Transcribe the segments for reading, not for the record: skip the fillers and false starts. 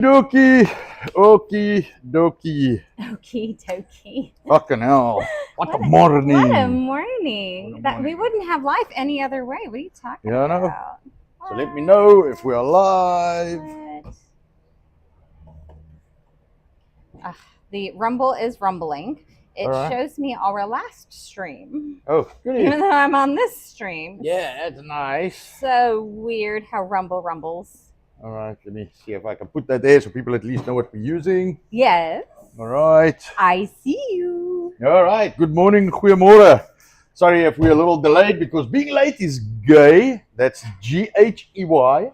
Dokie, okie dokie. Okie dokie. Fucking hell. What a What a morning. morning. What a We morning. wouldn't have life any other way. What are you talking Yeah, I know. about? So let me know if we're live. What? The rumble is rumbling. It All right. shows me our last stream, Oh, goody. even though I'm on this stream. Yeah, that's nice. So weird how rumble rumbles. All right, let me see if I can put that there so people at least know what we're using. Yes. All right. I see you. All right. Good morning, goeiemorgen. Sorry if we're a little delayed because being late is gay. That's G-H-E-Y.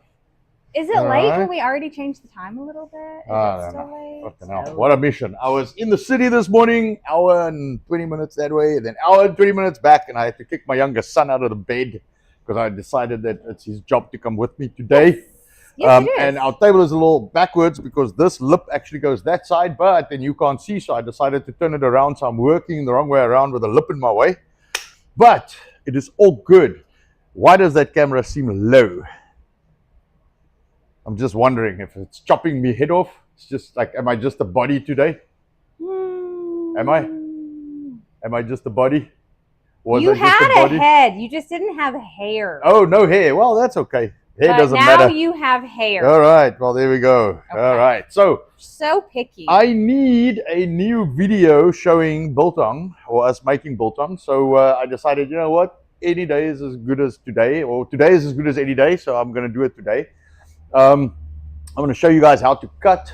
Is it late when we already changed the time a little bit? Is it still late? Fucking hell. What a mission. I was in the city this morning, hour and 20 minutes that way, and then hour and 20 minutes back, and I had to kick my youngest son out of the bed because I decided that it's his job to come with me today. Yes, it is. And our table is a little backwards because this lip actually goes that side, but then you can't see, so I decided to turn it around, so I'm working the wrong way around with the lip in my way. But it is all good. Why does that camera seem low? I'm just wondering if it's chopping me head off. It's just like, am I just a body today? Am I? Am I just a body? You had a head. You just didn't have hair. Oh, no hair. Well, that's okay. Hair doesn't matter. Now you have hair. All right. Well, there we go. Okay. All right. So picky. I need a new video showing biltong or us making biltong. So I decided, you know what? Any day is as good as today, or today is as good as any day. So I'm going to do it today. I'm going to show you guys how to cut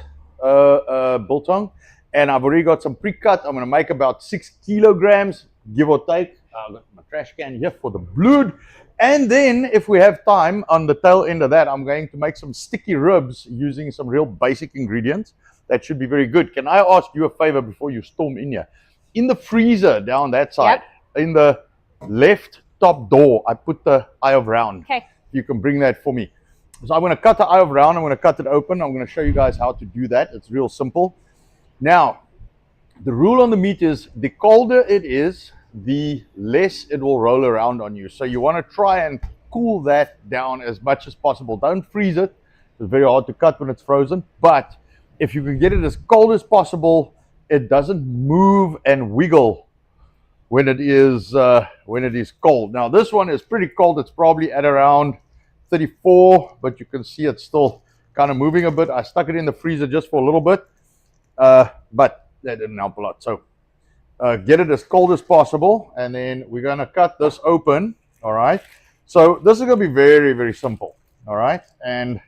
biltong, and I've already got some pre-cut. I'm going to make about 6 kilograms, give or take. I've got my trash can here for the blood, and then if we have time on the tail end of that, I'm going to make some sticky ribs using some real basic ingredients. That should be very good. Can I ask you a favor before you storm in here? In the freezer down that side, in the left top door, I put the eye of round. Okay. You can bring that for me. So I'm going to cut the eye of round. I'm going to cut it open. I'm going to show you guys how to do that. It's real simple. Now, the rule on the meat is the colder it is, the less it will roll around on you. So you want to try and cool that down as much as possible. Don't freeze it. It's very hard to cut when it's frozen. But if you can get it as cold as possible, it doesn't move and wiggle when it is cold. Now, this one is pretty cold. It's probably at around 34, but you can see it's still kind of moving a bit. I stuck it in the freezer just for a little bit, but that didn't help a lot. So get it as cold as possible, and then we're going to cut this open. All right. So this is going to be very, very simple. All right. And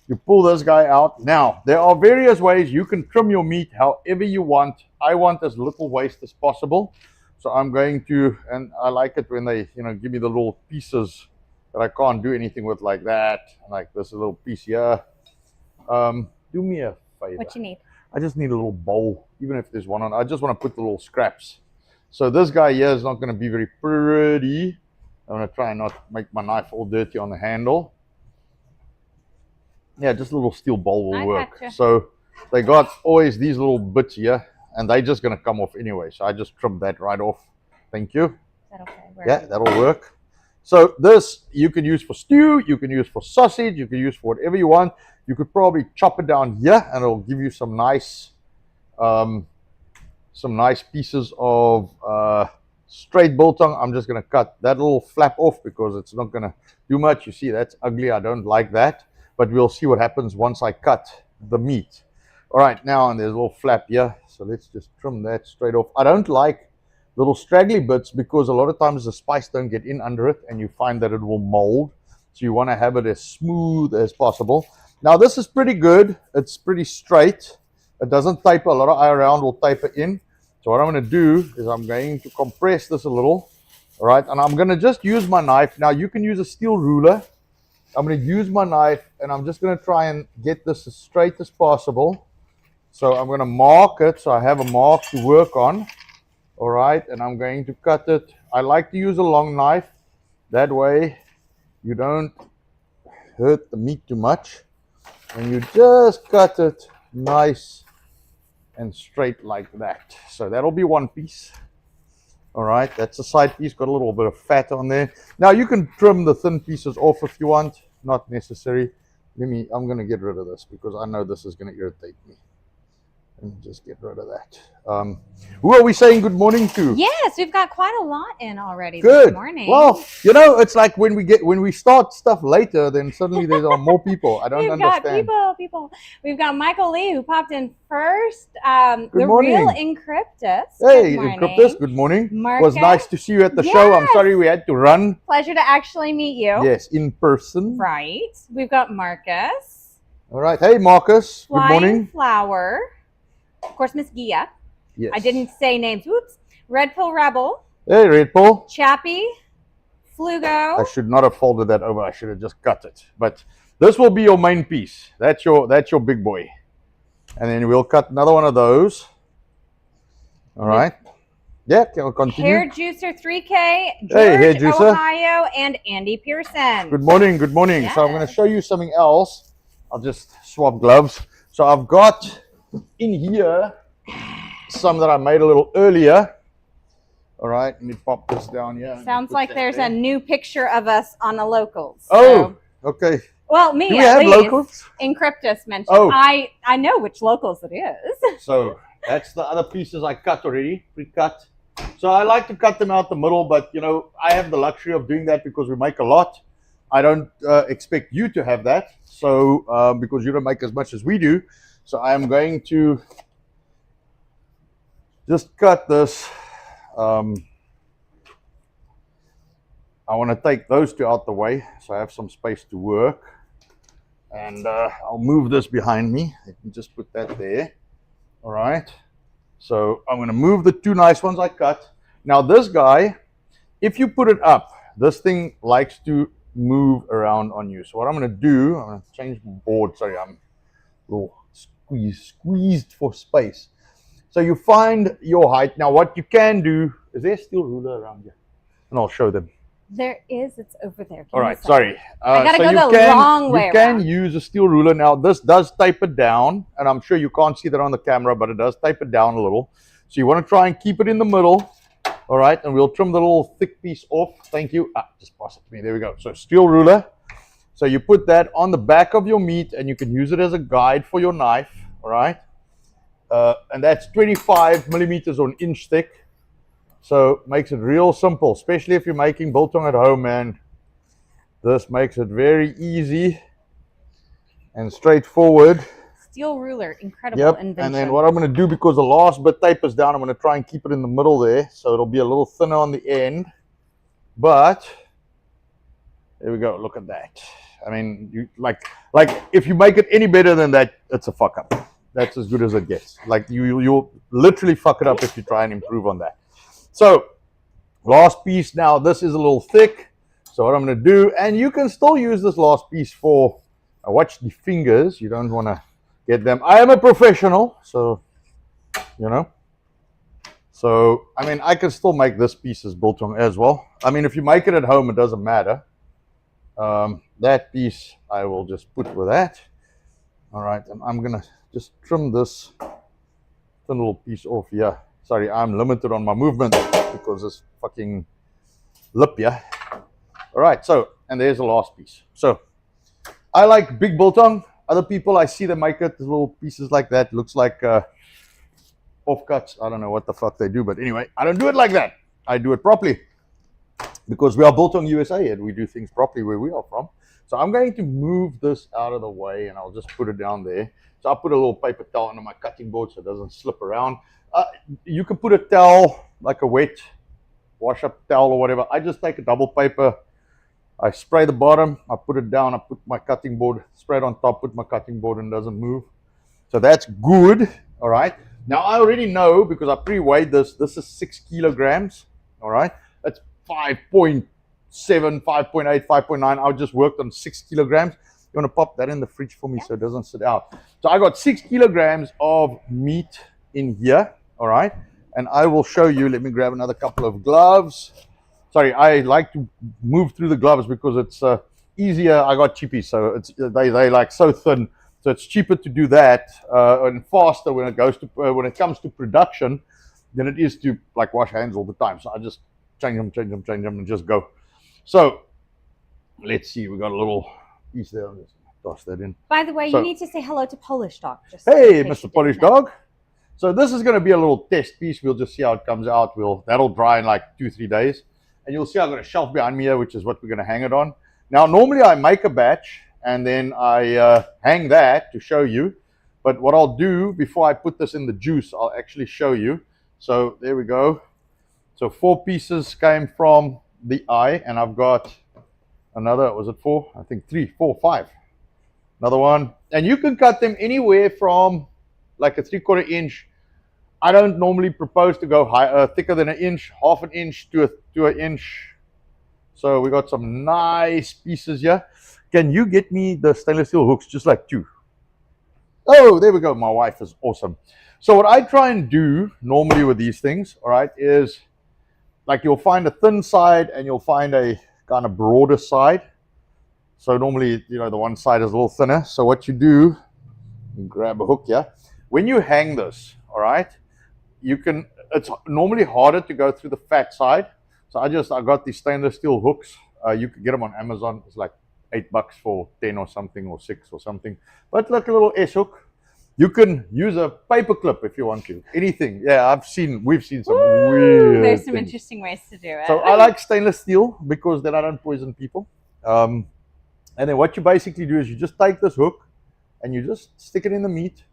you pull this guy out. Now, there are various ways you can trim your meat however you want. I want as little waste as possible. So I'm going to, and I like it when they, give me the little pieces that I can't do anything with like that, like this little piece here. Do me a favor. What you need? I just need a little bowl, even if there's one on. I just want to put the little scraps. So this guy here is not going to be very pretty. I'm going to try and not make my knife all dirty on the handle. Yeah, just a little steel bowl will work. Gotcha. So they got always these little bits here, and they're just going to come off anyway. So I just trimmed that right off. Thank you. Is that okay? Yeah, that'll work. So this you can use for stew, you can use for sausage, you can use for whatever you want. You could probably chop it down here, and it'll give you some nice pieces of straight biltong. I'm just going to cut that little flap off because it's not going to do much. You see, that's ugly. I don't like that. But we'll see what happens once I cut the meat. All right, now, and there's a little flap here. So let's just trim that straight off. I don't like little straggly bits because a lot of times the spice don't get in under it, and you find that it will mold. So you want to have it as smooth as possible. Now this is pretty good. It's pretty straight. It doesn't taper. A lot of eye around will taper in. So what I'm going to do is I'm going to compress this a little. All right, and I'm going to just use my knife. Now you can use a steel ruler. I'm going to use my knife, and I'm just going to try and get this as straight as possible. So I'm going to mark it so I have a mark to work on. All right, and I'm going to cut it. I like to use a long knife. That way you don't hurt the meat too much. And you just cut it nice and straight like that. So that'll be one piece. All right, that's the side piece, got a little bit of fat on there. Now you can trim the thin pieces off if you want, not necessary. I'm going to get rid of this because I know this is going to irritate me. Let me just get rid of that. Who are we saying good morning to? Yes, we've got quite a lot in already Good. this morning. Well, it's like when we start stuff later, then suddenly there are more people. I don't understand. Got people. We've got Michael Lee who popped in first. Good the morning. Real Encryptus. Hey, Encryptus. Good morning. Marcus. It was nice to see you at the show. I'm sorry we had to run. Pleasure to actually meet you. Yes, in person. Right. We've got Marcus. All right. Hey, Marcus. Flying Good morning. Flower. Of course, Miss Gia. Yes. I didn't say names. Whoops. Red Pill Rebel. Hey, Red Pill. Chappie. Flugo. I should not have folded that over. I should have just cut it. But this will be your main piece. That's your big boy. And then we'll cut another one of those. All right. Yeah, we'll continue. Hair Juicer 3K, George, Hair Juicer. Ohio, and Andy Pearson. Good morning. Good morning. Yes. So I'm going to show you something else. I'll just swap gloves. So I've got in here some that I made a little earlier. All right, let me pop this down here. Sounds like there's a new picture of us on the locals. Oh, okay. Well, me Do we at have least. locals? Encryptus mentioned. Oh. I know which locals it is. So that's the other pieces I cut already, pre-cut. So I like to cut them out the middle, but I have the luxury of doing that because we make a lot. I don't expect you to have that, so because you don't make as much as we do. So I am going to just cut this. I want to take those two out the way so I have some space to work. And I'll move this behind me. Let me just put that there. All right. So I'm going to move the two nice ones I cut. Now this guy, if you put it up, this thing likes to move around on you. So what I'm going to do, I'm going to change my board. Sorry, I'm a little squeezed for space. So you find your height. Now what you can do, is there a steel ruler around here? And I'll show them. There is. It's over there. All right, sorry. I gotta go the long way You can around. use a steel ruler. Now this does taper down, and I'm sure you can't see that on the camera, but it does taper down a little. So you want to try and keep it in the middle. All right, and we'll trim the little thick piece off. Thank you. Just pass it to me. There we go. So steel ruler. So you put that on the back of your meat, and you can use it as a guide for your knife. All right. And that's 25 millimeters or an inch thick. So makes it real simple, especially if you're making biltong at home, man. This makes it very easy and straightforward. Steel ruler, incredible invention. And then what I'm going to do, because the last bit tapers down, I'm going to try and keep it in the middle there, so it'll be a little thinner on the end. But there we go. Look at that. I mean, you like if you make it any better than that, it's a fuck up. That's as good as it gets. Like you'll literally fuck it up if you try and improve on that. So last piece. Now this is a little thick. So what I'm going to do, and you can still use this last piece for. Watch the fingers. You don't want to get them. I am a professional, so So I mean, I can still make this piece as biltong as well. I mean, if you make it at home, it doesn't matter. That piece I will just put with that. All right, and I'm gonna just trim this thin little piece off here. Sorry, I'm limited on my movement because this fucking lip here. All right, so, and there's the last piece. So I like big biltong. Other people, I see them make it little pieces like that. Looks like offcuts. I don't know what the fuck they do, but anyway, I don't do it like that. I do it properly because we are Biltong USA and we do things properly where we are from. So I'm going to move this out of the way and I'll just put it down there. So I'll put a little paper towel under my cutting board so it doesn't slip around. You can put a towel, like a wet wash-up towel or whatever. I just take a double paper. I spray the bottom. I put it down. I put my cutting board, spray it on top, put my cutting board and it doesn't move. So that's good. All right. Now I already know because I pre-weighed this. This is 6 kilograms. All right. That's 5.7, 5.8, 5.9. I just worked on 6 kilograms. You want to pop that in the fridge for me so it doesn't sit out. So I got 6 kilograms of meat in here. All right. And I will show you. Let me grab another couple of gloves. Sorry, I like to move through the gloves because it's easier. I got cheapies, so it's they like so thin. So it's cheaper to do that and faster when it goes to when it comes to production than it is to like wash hands all the time. So I just change them, and just go. So let's see. We got a little piece there. I'm just toss that in. By the way, So- you need to say hello to Polish Dog. Just Hey, in case Mr. you Polish didn't know. Dog. So this is going to be a little test piece. We'll just see how it comes out. That'll dry in like 2-3 days. And you'll see I've got a shelf behind me here, which is what we're going to hang it on. Now, normally I make a batch and then I hang that to show you. But what I'll do before I put this in the juice, I'll actually show you. So there we go. So 4 pieces came from the eye, and I've got another, was it 4? I think 3, 4, 5. Another one. And you can cut them anywhere from like a 3/4 inch. I don't normally propose to go thicker than an inch, half an inch to an inch. So we got some nice pieces here. Can you get me the stainless steel hooks, just like 2? Oh, there we go. My wife is awesome. So what I try and do normally with these things, all right, is like you'll find a thin side and you'll find a kind of broader side. So normally, you know, the one side is a little thinner. So what you do, you grab a hook here. When you hang this, all right, it's normally harder to go through the fat side. So I got these stainless steel hooks. You could get them on Amazon. It's like $8 for 10 or something, or 6 or something. But like a little S hook. You can use a paper clip if you want to. Anything. Yeah, we've seen some weird There's some things. interesting ways to do it. So I like stainless steel because then I don't poison people. And then what you basically do is you just take this hook and you just stick it in the meat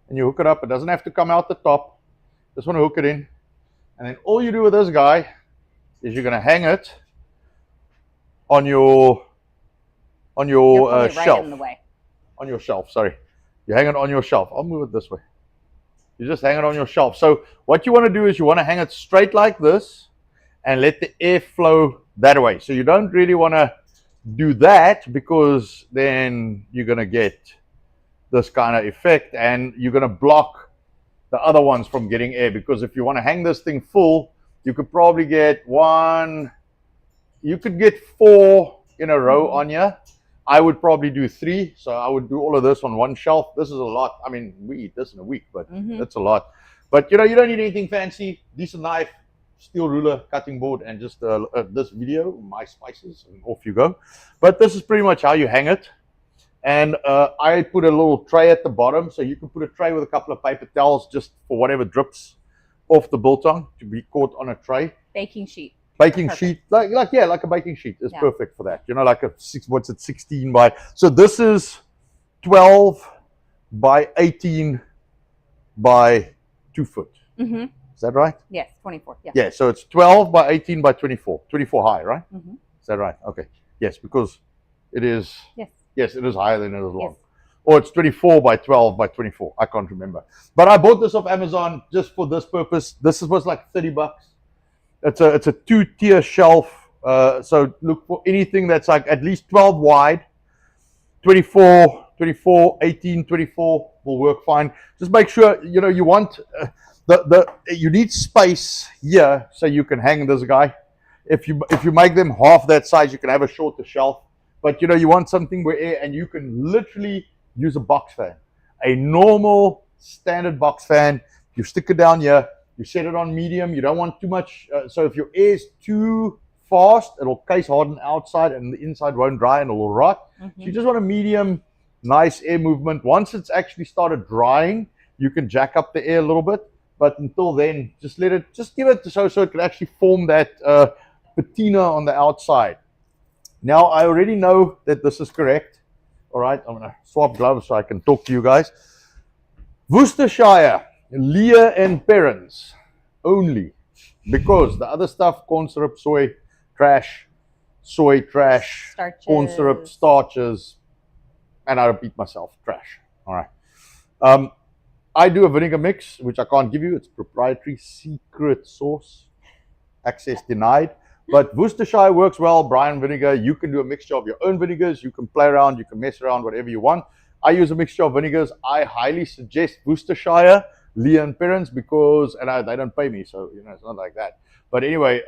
and you hook it up. It doesn't have to come out the top. Just want to hook it in. And then all you do with this guy is you're going to hang it on your You're shelf. right in the way. On your shelf, sorry. You hang it on your shelf. I'll move it this way. You just hang it on your shelf. So what you want to do is you want to hang it straight like this and let the air flow that way. So you don't really want to do that because then you're going to get this kind of effect and you're going to block the other ones from getting air, because if you want to hang this thing full, you could probably get 4 in a row on you. I would probably do 3, so I would do all of this on one shelf. This is a lot. I mean, we eat this in a week, but that's a lot. But you know, you don't need anything fancy. Decent knife, steel ruler, cutting board, and just this video, my spices, and off you go. But this is pretty much how you hang it. And I put a little tray at the bottom, so you can put a tray with a couple of paper towels just for whatever drips off the biltong to be caught on a tray. Baking sheet. Baking Perfect. sheet, like a baking sheet is Yeah. perfect for that. You know, like 16 by. So this is 12 by 18 by 2 foot. Mm-hmm. Is that right? Yes, 24. Yeah. Yeah. So it's 12 by 18 by 24. 24 high, right? Mm-hmm. Is that right? Okay. Yes, because it is. Yes. Yes, it is higher than it is long. Yes. Or it's 24 by 12 by 24. I can't remember. But I bought this off Amazon just for this purpose. This was like $30. It's a 2-tier shelf. So look for anything that's like at least 12 wide. 24, 18, 24 will work fine. Just make sure, you know, you want you need space here so you can hang this guy. If you make them half that size, you can have a shorter shelf. But you know, you want something where air, and you can literally use a box fan, a normal standard box fan. You stick it down here. You set it on medium. You don't want too much. So if your air is too fast, it'll case harden outside, and the inside won't dry and it'll rot. Mm-hmm. So you just want a medium, nice air movement. Once it's actually started drying, you can jack up the air a little bit. But until then, just give it so it can actually form that patina on the outside. Now, I already know that this is correct. All right, I'm going to swap gloves so I can talk to you guys. Worcestershire, Leah and Perrins only, because the other stuff, corn syrup, soy trash, Starches. corn syrup, starches, and I repeat myself, trash. All right. I do a vinegar mix, which I can't give you. It's proprietary secret sauce. Access denied. But Worcestershire works well. Brine vinegar. You can do a mixture of your own vinegars. You can play around. You can mess around, whatever you want. I use a mixture of vinegars. I highly suggest Worcestershire, Leah and Perrins, because, and they don't pay me, so you know it's not like that. But anyway,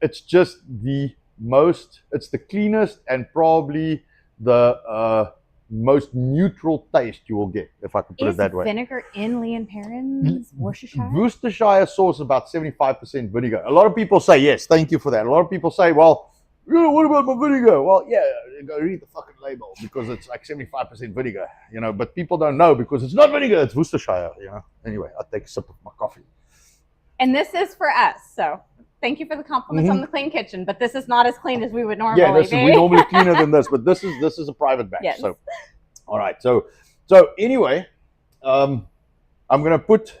it's just it's the cleanest and probably the most neutral taste you will get, if I can put it that way. Is vinegar in Leah and Perrins, Worcestershire? Worcestershire sauce is about 75% vinegar. A lot of people say, yes, thank you for that. A lot of people say, well, What about my vinegar? Well, yeah, go read the fucking label because it's like 75% vinegar, but people don't know because it's not vinegar, it's Worcestershire, Anyway, I'll take a sip of my coffee. And this is for us, so thank you for the compliments on the clean kitchen, but this is not as clean as we would normally be. We normally cleaner than this, but this is a private batch. Yes. So, all right. So anyway, I'm gonna put.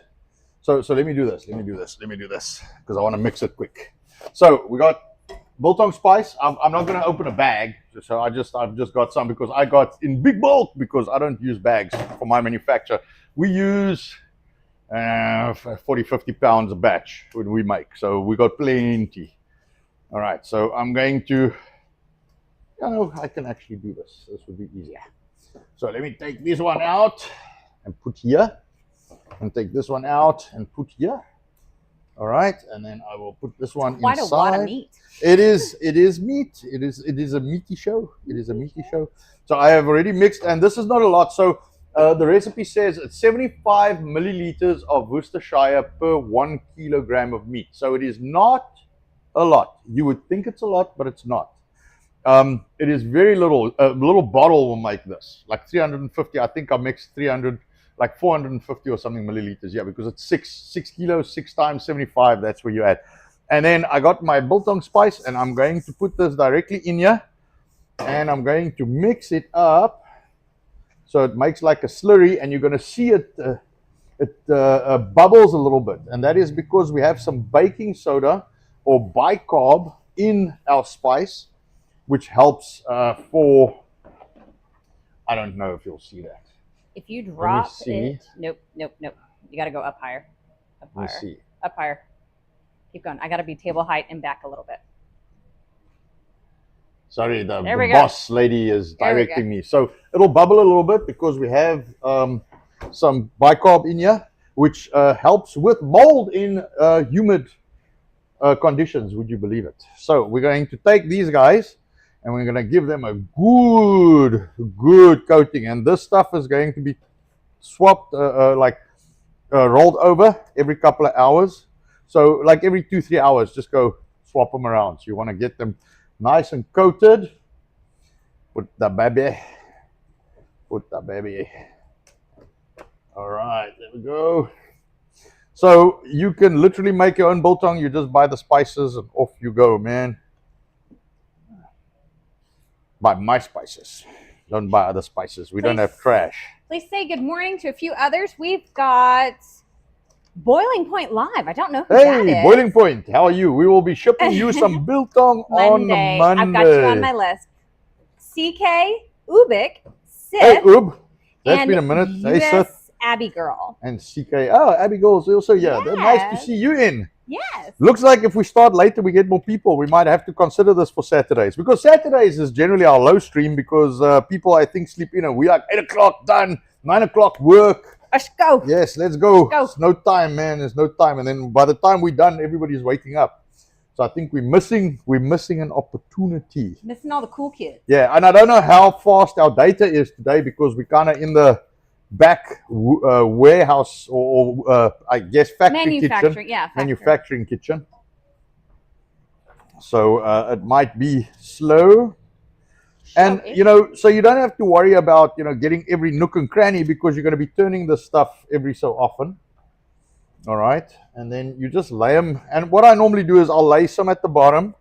So let me do this because I want to mix it quick. So we got Biltong spice. I'm not gonna open a bag. So I've just got some because I got in big bulk because I don't use bags for my manufacture. We use 40-50 pounds a batch when we make, so we got plenty. All right, so I'm going to, I can actually do this would be easier. So let me take this one out and put here, and take this one out and put here. All right, and then I will put this one quite inside. A lot of meat. It is meat. It is a meaty show. So I have already mixed, and this is not a lot. So the recipe says it's 75 milliliters of Worcestershire per 1 kilogram of meat. So it is not a lot. You would think it's a lot, but it's not. It is very little. A little bottle will make this, like 350. I think I mixed 300, like 450 or something milliliters. Yeah, because it's 6 kilos, 6 times 75. That's where you're at. And then I got my Biltong spice, and I'm going to put this directly in here, and I'm going to mix it up. So it makes like a slurry, and you're going to see it bubbles a little bit. And that is because we have some baking soda or bicarb in our spice, which helps for, I don't know if you'll see that. If you drop it, nope. You got to go up higher. Up higher. Let's see. Up higher. Keep going. I got to be table height and back a little bit. Sorry, the boss lady is directing me. So it'll bubble a little bit because we have some bicarb in here, which helps with mold in humid conditions. Would you believe it? So we're going to take these guys and we're going to give them a good coating. And this stuff is going to be swapped, rolled over every couple of hours. So like every 2-3 hours, just go swap them around. So you want to get them nice and coated. Put the baby. All right, there we go. So you can literally make your own biltong. You just buy the spices and off you go, man. Buy my spices. Don't buy other spices. We don't have trash. Please say good morning to a few others. We've got Boiling Point Live. I don't know who that is. Boiling Point, how are you? We will be shipping you some biltong on Monday. I've got you on my list. CK, Ubik, Sith. Hey, Ub. That's been a minute. Hey, Sith. Abby Girl. And CK. Oh, Abby Girl is also, they're nice to see you in. Yes. Looks like if we start later, we get more people. We might have to consider this for Saturdays. Because Saturdays is generally our low stream because people, I think, sleep in. And we like 8 o'clock done, 9 o'clock work. Let's go. Yes, let's go. There's no time, man. There's no time. And then by the time we're done, everybody's waking up. So I think we're missing an opportunity. Missing all the cool kids. Yeah, and I don't know how fast our data is today because we're kind of in the back warehouse or I guess manufacturing kitchen. So it might be slow. And, so you don't have to worry about, getting every nook and cranny because you're going to be turning this stuff every so often. All right. And then you just lay them. And what I normally do is I'll lay some at the bottom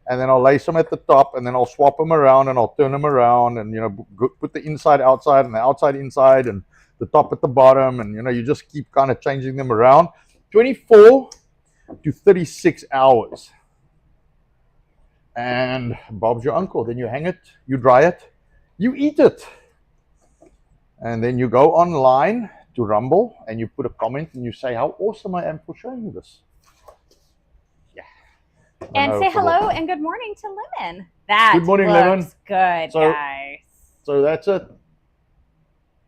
and then I'll lay some at the top and then I'll swap them around and I'll turn them around and, put the inside outside and the outside inside and the top at the bottom. And, you just keep kind of changing them around. 24 to 36 hours. And Bob's your uncle. Then you hang it, you dry it, you eat it. And then you go online to Rumble and you put a comment and you say how awesome I am for showing you this. Yeah. And say hello and good morning to Lemon. Good morning, Lemon. Good, guys. So that's it.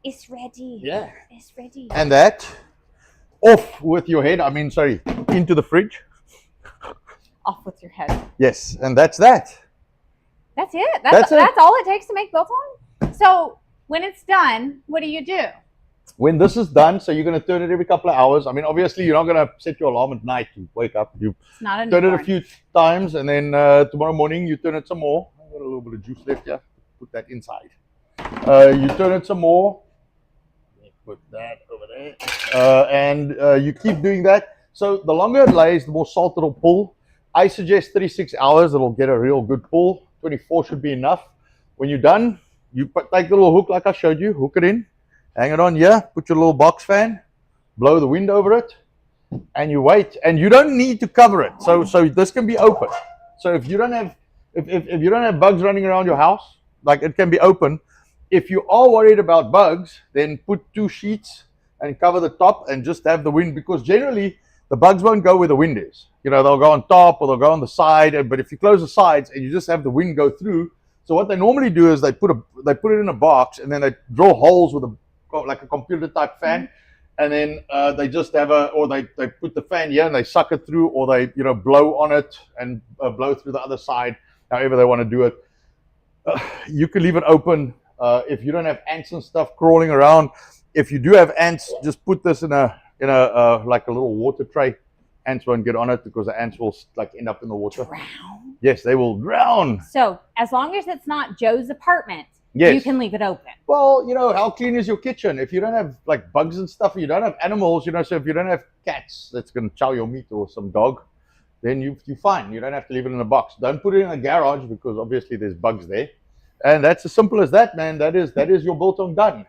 It's ready. Yeah. It's ready. And that, off with your head, into the fridge. Off with your head. Yes, and that's that. That's it. That's all it takes to make biltong. So when it's done, what do? When this is done, so you're going to turn it every couple of hours. I mean, obviously, you're not going to set your alarm at night to wake up. You It's not a turn it a newborn. few times, and then tomorrow morning you turn it some more. I've got a little bit of juice left here. Put that inside. You turn it some more. Put that over there. And you keep doing that. So the longer it lays, the more salt it'll pull. I suggest 36 hours. It'll get a real good pull. 24 should be enough. When you're done, you take the little hook like I showed you, hook it in, hang it on here, put your little box fan, blow the wind over it, and you wait. And you don't need to cover it. So this can be open. So if you don't have if you don't have bugs running around your house, like it can be open. If you are worried about bugs, then put 2 sheets and cover the top and just have the wind, because generally the bugs won't go where the wind is. You know, they'll go on top or they'll go on the side. But if you close the sides and you just have the wind go through, so what they normally do is they put it in a box and then they drill holes with like a computer type fan, and then they just have they put the fan here and they suck it through, or they blow on it and blow through the other side, however they want to do it. You can leave it open if you don't have ants and stuff crawling around. If you do have ants, just put this in a like a little water tray. Ants won't get on it because the ants will like end up in the water. Drown. Yes, they will drown. So as long as it's not Joe's apartment, yes, you can leave it open. Well, how clean is your kitchen? If you don't have like bugs and stuff, you don't have animals, so if you don't have cats that's going to chow your meat, or some dog, then you're fine. You don't have to leave it in a box. Don't put it in a garage, because obviously there's bugs there. And that's as simple as that, man. That is your biltong done,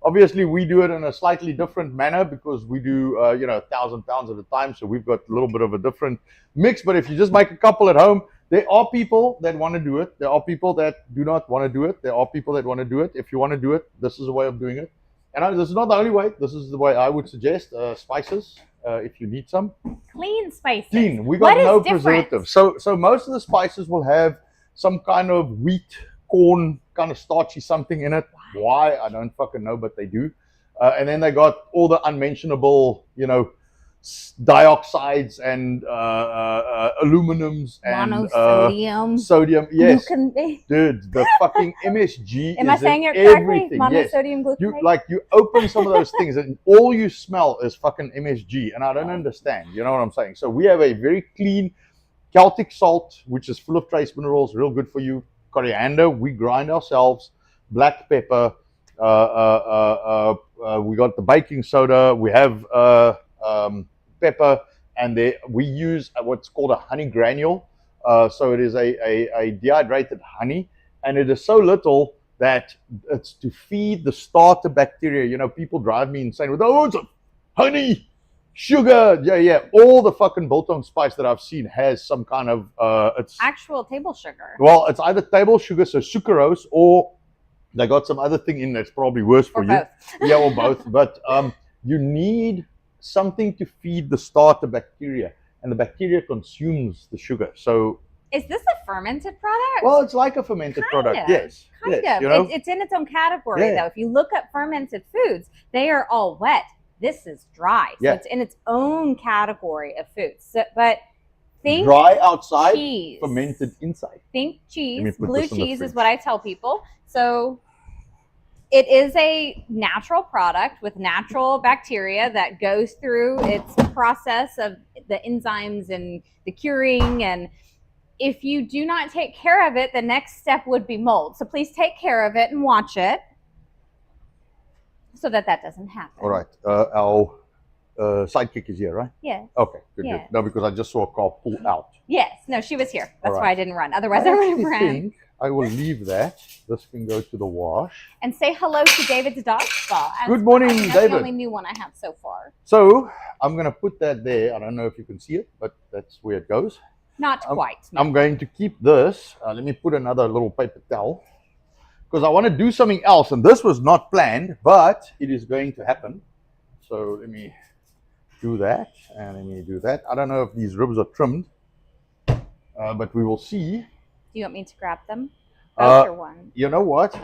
Obviously, we do it in a slightly different manner because we do, 1,000 pounds at a time. So we've got a little bit of a different mix. But if you just make a couple at home, there are people that want to do it. There are people that do not want to do it. There are people that want to do it. If you want to do it, this is a way of doing it. And this is not the only way. This is the way I would suggest. Spices, if you need some. Clean spices. Clean. We got no preservatives. So most of the spices will have some kind of wheat, corn, kind of starchy something in it. Why? I don't fucking know, but they do. And then they got all the unmentionable, dioxides and aluminums and monosodium, sodium. Yes, gluconate. Dude, the fucking MSG. Am is I saying in it correctly? everything. Monosodium Yes. gluconate. You open some of those things and all you smell is fucking MSG, and I don't understand. You know what I'm saying? So we have a very clean Celtic salt, which is full of trace minerals, real good for you. Coriander, we grind ourselves. Black pepper. We got the baking soda. We have pepper, and we use what's called a honey granule. So it is a dehydrated honey, and it is so little that it's to feed the starter bacteria. People drive me insane with, oh, it's a honey, sugar. Yeah. All the fucking biltong spice that I've seen has some kind of it's actual table sugar. Well, it's either table sugar, so sucrose, or they got some other thing in that's probably worse for or you. Both. Yeah, or both. But you need something to feed the starter bacteria, and the bacteria consumes the sugar. So is this a fermented product? Well, it's like a fermented product. Yes. Kind yes, of. It's in its own category, though. If you look at fermented foods, they are all wet. This is dry. So it's in its own category of foods. So, but think dry outside, cheese. Fermented inside. Think cheese. Blue cheese is what I tell people. So it is a natural product with natural bacteria that goes through its process of the enzymes and the curing. And if you do not take care of it, the next step would be mold. So please take care of it and watch it so that doesn't happen. All right. Our sidekick is here, right? Yes. Okay, good. No, because I just saw a car pull out. Yes. No, she was here. That's why I didn't run. Otherwise, I would have ran. I will leave that. This can go to the wash. And say hello to David's dog spa. Good morning, David. That's the only new one I have so far. So I'm going to put that there. I don't know if you can see it, but that's where it goes. Not quite. No. I'm going to keep this. Let me put another little paper towel, because I want to do something else. And this was not planned, but it is going to happen. So let me do that. And let me do that. I don't know if these ribs are trimmed, but we will see. Do you want me to grab them? Both or one? You know what?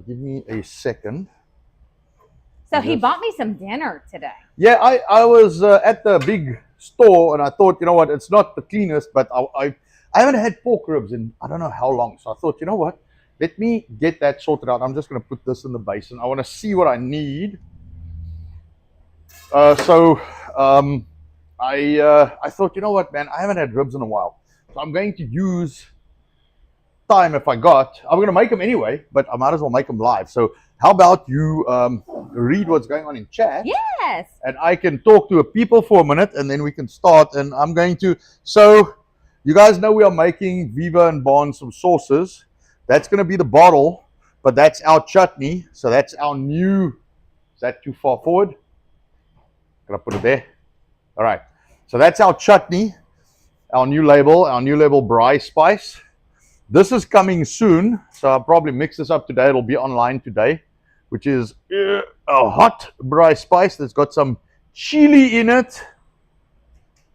Give me a second. So he bought me some dinner today. Yeah, I was at the big store, and I thought, you know what? It's not the cleanest, but I haven't had pork ribs in I don't know how long. So I thought, you know what? let me get that sorted out. I'm just going to put this in the basin. I want to see what I need. I thought, you know what, man, I haven't had ribs in a while, so I'm going to use time if I got. I'm going to make them anyway, but I might as well make them live. So how about you read what's going on in chat? Yes. And I can talk to people for a minute, and then we can start. And I'm going to. So you guys know we are making Viva and Barnes some sauces. That's going to be the bottle, but that's our chutney. So that's our new. Is that too far forward? Can I put it there? All right. So that's our chutney, our new label Bry Spice. This is coming soon, so I'll probably mix this up today. It'll be online today, which is a hot Bry Spice that's got some chili in it,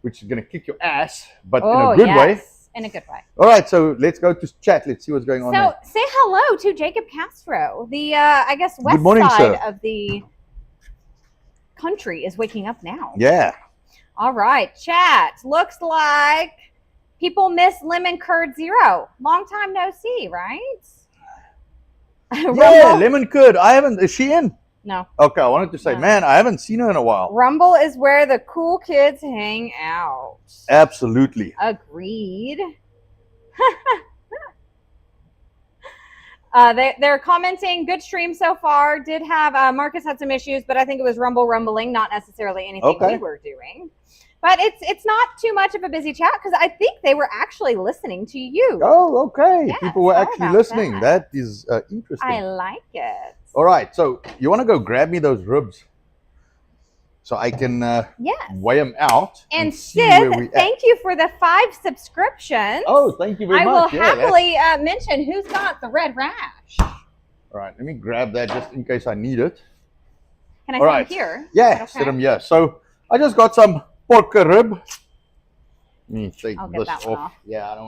which is going to kick your ass, but in a good way. In a good way. All right, so let's go to chat. Let's see what's going on. So say hello to Jacob Castro. The I guess west side of the country is waking up now. Yeah. All right, chat. Looks like people miss Lemon Curd Zero. Long time no see, right? Yeah, Lemon Curd. I haven't. Is she in? No. Okay, I wanted to say, man, I haven't seen her in a while. Rumble is where the cool kids hang out. Absolutely. Agreed. They're commenting, good stream so far. Did have, Marcus had some issues, but I think it was rumbling, not necessarily anything we were doing. But it's not too much of a busy chat because I think they were actually listening to you. Oh, okay. Yes, people were actually listening. That is interesting. I like it. All right. So you want to go grab me those ribs so I can weigh them out. And Sid, thank you for the 5 subscriptions. Oh, thank you very much. I will happily mention who's got the red rash. All right. Let me grab that just in case I need it. Can I set them here? Yeah, set them here. So I just got some pork rib. Let me take this off. Yeah, I don't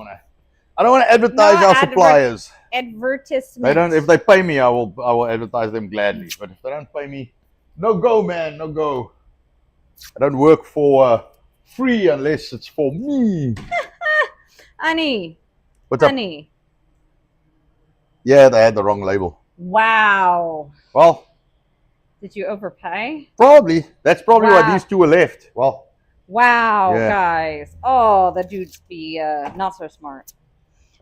want to advertise our suppliers. Advertisement. They don't. If they pay me, I will advertise them gladly. But if they don't pay me, no go, man, no go. I don't work for free unless it's for me. Honey. What's up? Honey. Yeah, they had the wrong label. Wow. Well. Did you overpay? Probably. That's probably why these two were left. Well. Wow, guys. Oh, the dude's be not so smart.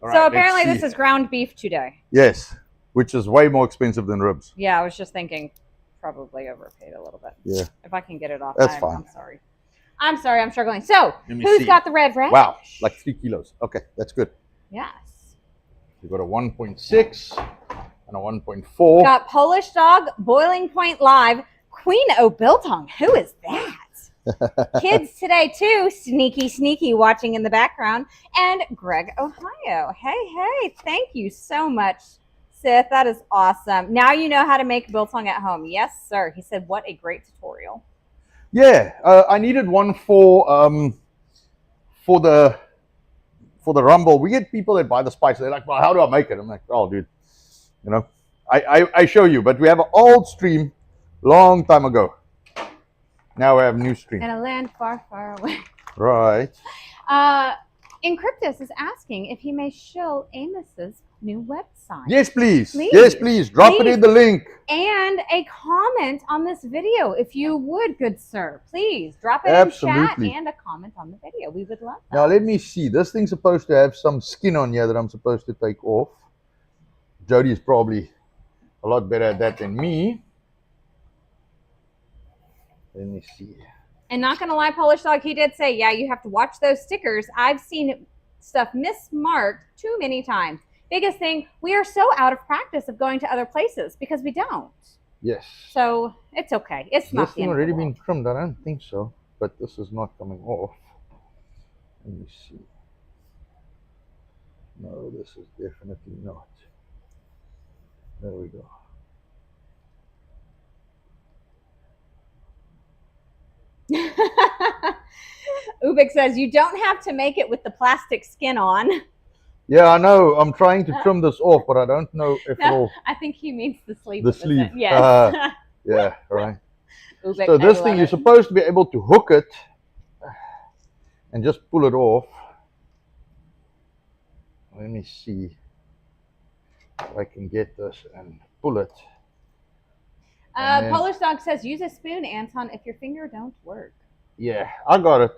Right, so apparently this is ground beef today. Yes, which is way more expensive than ribs. Yeah, I was just thinking probably overpaid a little bit. Yeah. If I can get it off. That's fine. I'm sorry. I'm struggling. So, who's got the red rash? Wow, like 3 kilos. Okay, that's good. Yes. We got a 1.6 and a 1.4. Got Polish Dog, Boiling Point Live, Queen O Biltong. Who is that? Kids today too, sneaky watching in the background, and Greg Ohio. Hey, thank you so much, Sith. That is awesome. Now you know how to make biltong at home. Yes, sir. He said, what a great tutorial. Yeah, I needed one for the rumble. We get people that buy the spice. They're like, well, how do I make it? I'm like, oh, dude, you know, I show you, but we have an old stream long time ago. Now we have a new stream. In a land far, far away. Right. Encryptus is asking if he may show Amos's new website. Yes, please. Yes, please. Drop it in the link. And a comment on this video, if you would, good sir. Please drop it in chat and a comment on the video. We would love that. Now, let me see. This thing's supposed to have some skin on here that I'm supposed to take off. Jody is probably a lot better at that than me. Let me see. And not going to lie, Polish Dog, he did say, yeah, you have to watch those stickers. I've seen stuff mismarked too many times. Biggest thing, we are so out of practice of going to other places because we don't. Yes. So it's okay. It's not the end of the world. This thing already been trimmed. I don't think so. But this is not coming off. Let me see. No, this is definitely not. There we go. Ubik says you don't have to make it with the plastic skin on. Yeah, I know. I'm trying to trim this off, but I don't know if it'll. I think he means the sleeve. The sleeve. Yes. Yeah, right. Ubik, so this thing, you're supposed to be able to hook it and just pull it off. Let me see. If I can get this and pull it. And then, Polish Dog says, use a spoon, Anton, if your finger don't work. yeah, I got it.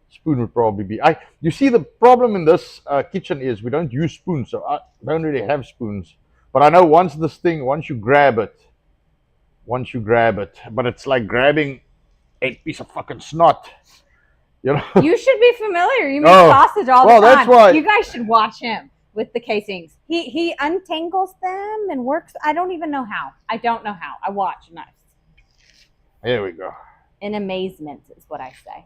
Spoon would probably be. You see, the problem in this kitchen is we don't use spoons, so I don't really have spoons. But I know once you grab it, but it's like grabbing a piece of fucking snot. You know? You should be familiar. You make sausage all the time. That's why. You guys should watch him with the casings. He untangles them and works. I don't even know how. I don't know how. I watch and Here we go. in amazement is what I say.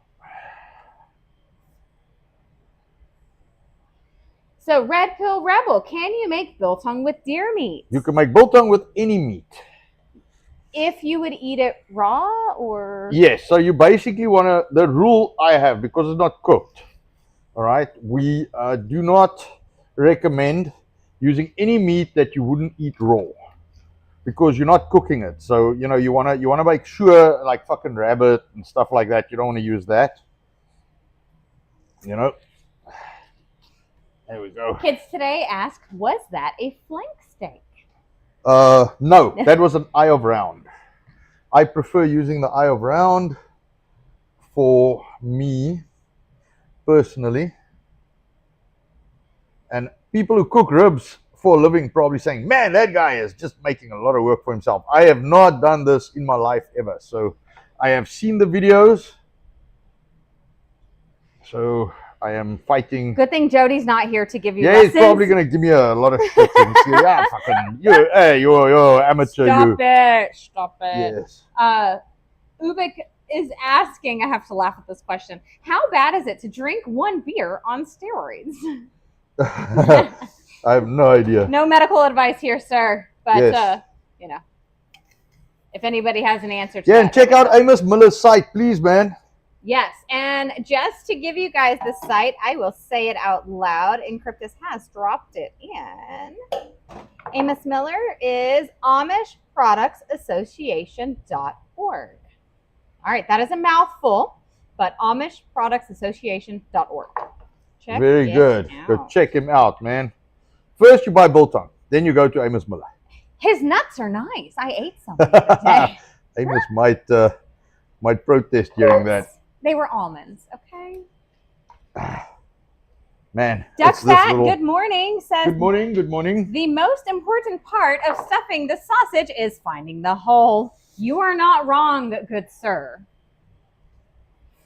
So, Red Pill Rebel, can you make biltong with deer meat? You can make biltong with any meat. If you would eat it raw or... Yes, so you basically want to, the rule I have, because it's not cooked, all right, we do not recommend using any meat that you wouldn't eat raw, because you're not cooking it. So, you know, you want to make sure, like fucking rabbit and stuff like that, you don't want to use that, you know. There we go. Kids today ask, was that a flank steak? No, that was an eye of round. I prefer using the eye of round for me personally. And people who cook ribs for a living probably saying, man, that guy is just making a lot of work for himself. I have not done this in my life ever. So I have seen the videos. So I am fighting. Good thing Jody's not here to give you lessons. He's probably going to give me a lot of shit. And say, yeah, fucking, you're amateur. Stop it. Yes. Ubik is asking, I have to laugh at this question, how bad is it to drink one beer on steroids? I have no idea. No medical advice here, sir. But, yes. You know, if anybody has an answer to that. Yeah, and check out Amos Miller's site, please, man. Yes, and just to give you guys the site, I will say it out loud. Encryptus has dropped it in. Amos Miller is AmishProductsAssociation.org. All right, that is a mouthful, but AmishProductsAssociation.org. Check Very good. Go check him out, man. First you buy biltong, then you go to Amos Miller. His nuts are nice. I ate some the other day. Amos might protest during that. They were almonds, okay? Man. Duck Fat, good morning, says... Good morning, good morning. The most important part of stuffing the sausage is finding the hole. You are not wrong, good sir.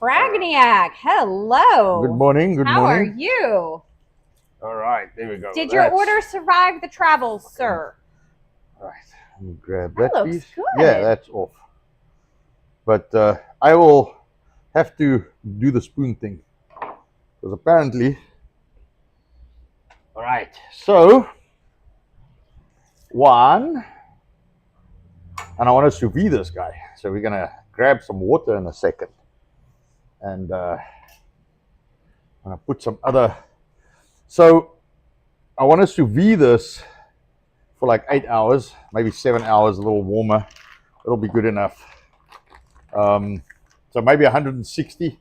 Fragniac, hello. Good morning, good morning. How are you? All right, there we go. Did your order survive the travels, sir? All right, let me grab that looks piece. Good. Yeah, that's off. But I will have to do the spoon thing. Because apparently... All right, so... One... And I want to sous vide this guy. So we're going to grab some water in a second. And I'm going to put some other... So I want to sous vide this for like 8 hours, maybe 7 hours, a little warmer. It'll be good enough. So maybe 160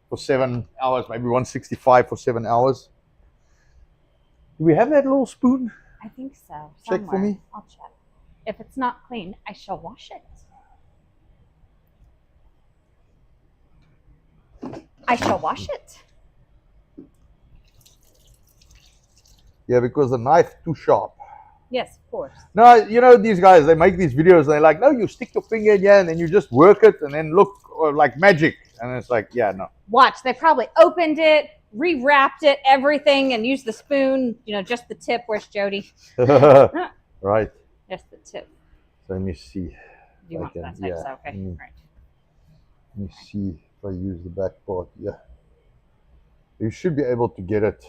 for 7 hours, maybe 165 for 7 hours. Do we have that little spoon? I think so. Check for me. I'll check. If it's not clean, I shall wash it. I shall wash it. Yeah, because the knife too sharp. Yes, of course. No, you know, these guys, they make these videos, they're like, no, you stick your finger in here and then you just work it and then look like magic. And it's like, yeah, no. Watch, they probably opened it, rewrapped it, everything, and used the spoon, you know, just the tip. Where's Jody? Right. Just the tip. So let me see. Do you want that type? So, okay, right. Let me see if I use the back part. Yeah. You should be able to get it.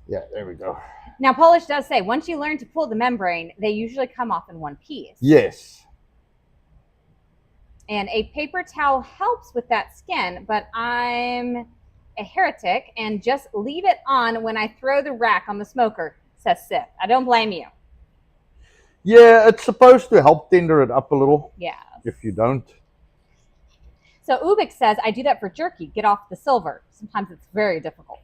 Yeah, there we go. Now, Polish does say, once you learn to pull the membrane, they usually come off in one piece. Yes. And a paper towel helps with that skin, but I'm a heretic and just leave it on when I throw the rack on the smoker, says Sif. I don't blame you. Yeah, it's supposed to help tender it up a little. Yeah. If you don't. So Ubik says, I do that for jerky. Get off the silver. Sometimes it's very difficult.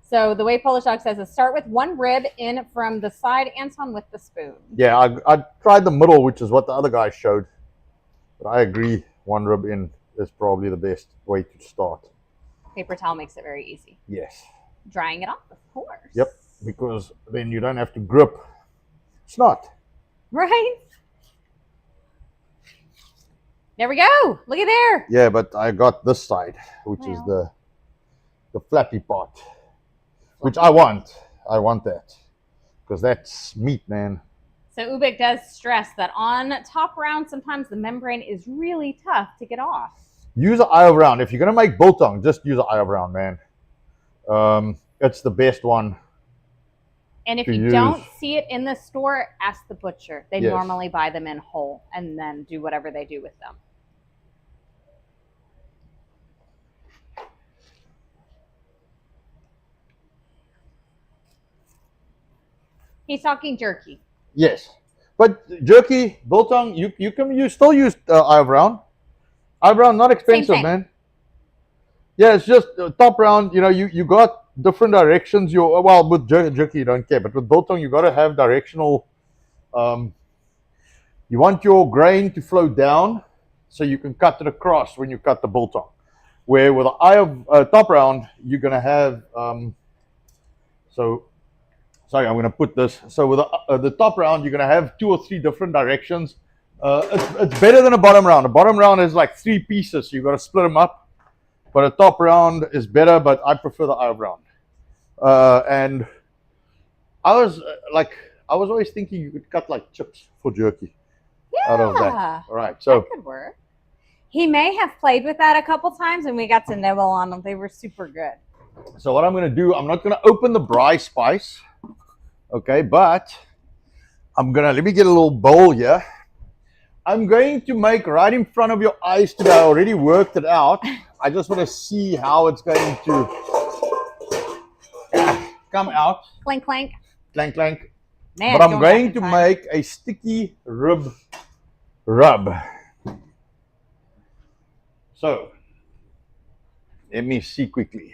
So the way Polish Dog says is start with one rib in from the side, Anton, with the spoon. Yeah, I tried the middle, which is what the other guy showed. But I agree, one rib in is probably the best way to start. Paper towel makes it very easy. Yes. Drying it off, of course. Yep, because then you don't have to grip. It's not. Right? There we go. Look at there. Yeah, but I got this side, which is the flappy part, which I want. I want that because that's meat, man. So Ubik does stress that on top round, sometimes the membrane is really tough to get off. Use an eye of round. If you're going to make biltong, just use an eye of round, man. It's the best one. And if you don't see it in the store, ask the butcher. They normally buy them in whole and then do whatever they do with them. He's talking jerky. Yes, but jerky, biltong, you still use eye of round. Eye of round, not expensive, Same. man. Yeah, it's just top round. You know, you got different directions. Well, with jerky you don't care, but with biltong you got to have directional. You want your grain to flow down, so you can cut it across when you cut the biltong. Where with the eye of top round, you're gonna have. Sorry, I'm gonna put this. So with the top round, you're gonna have 2 or 3 different directions. It's better than a bottom round. A bottom round is like 3 pieces. So you got to split them up. But a top round is better, but I prefer the eye of round. And I was always thinking you could cut like chips for jerky out of that. All right, so that could work. He may have played with that a couple times, and we got to nibble on them. They were super good. So what I'm going to do, I'm not going to open the braai spice, okay? But I'm going to let me get a little bowl here. I'm going to make right in front of your eyes today. I already worked it out. I just want to see how it's going to come out. Clank, clank. Clank, clank. Man, but I'm going to make a sticky rib rub. So, let me see quickly.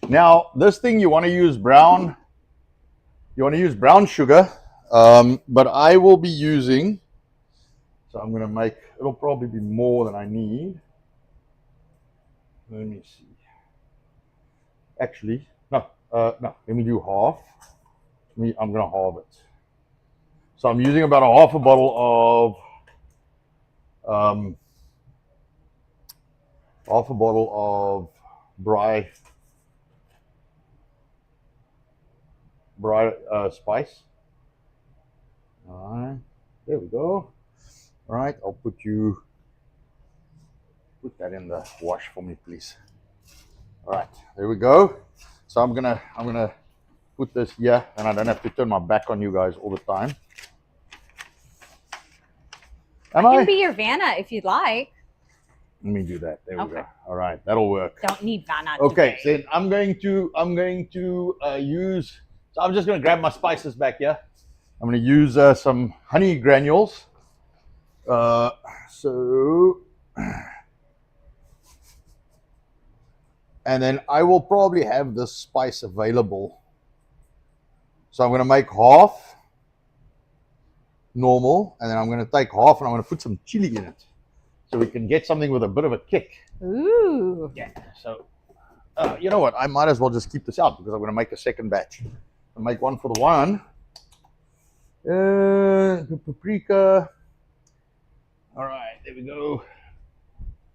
Now, this thing you want to use brown. You want to use brown sugar, but I will be using. So I'm going to make. It'll probably be more than I need. Let me see. Actually, no. Let me do half. I'm going to halve it. So I'm using about a half a bottle of braai spice. All right, there we go. All right, I'll put that in the wash for me, please. All right, there we go. So I'm gonna put this here, and I don't have to turn my back on you guys all the time. I can be your Vanna if you'd like. Let me do that. There we go. All right, that'll work. Don't need Vanna. Okay, then I'm going to use. So I'm just going to grab my spices back here. I'm going to use some honey granules. And then I will probably have this spice available. So I'm going to make half normal, and then I'm going to take half and I'm going to put some chili in it, so we can get something with a bit of a kick. Ooh. Yeah. So, you know what? I might as well just keep this out because I'm going to make a second batch. I'll make one for the one. The paprika. All right, there we go.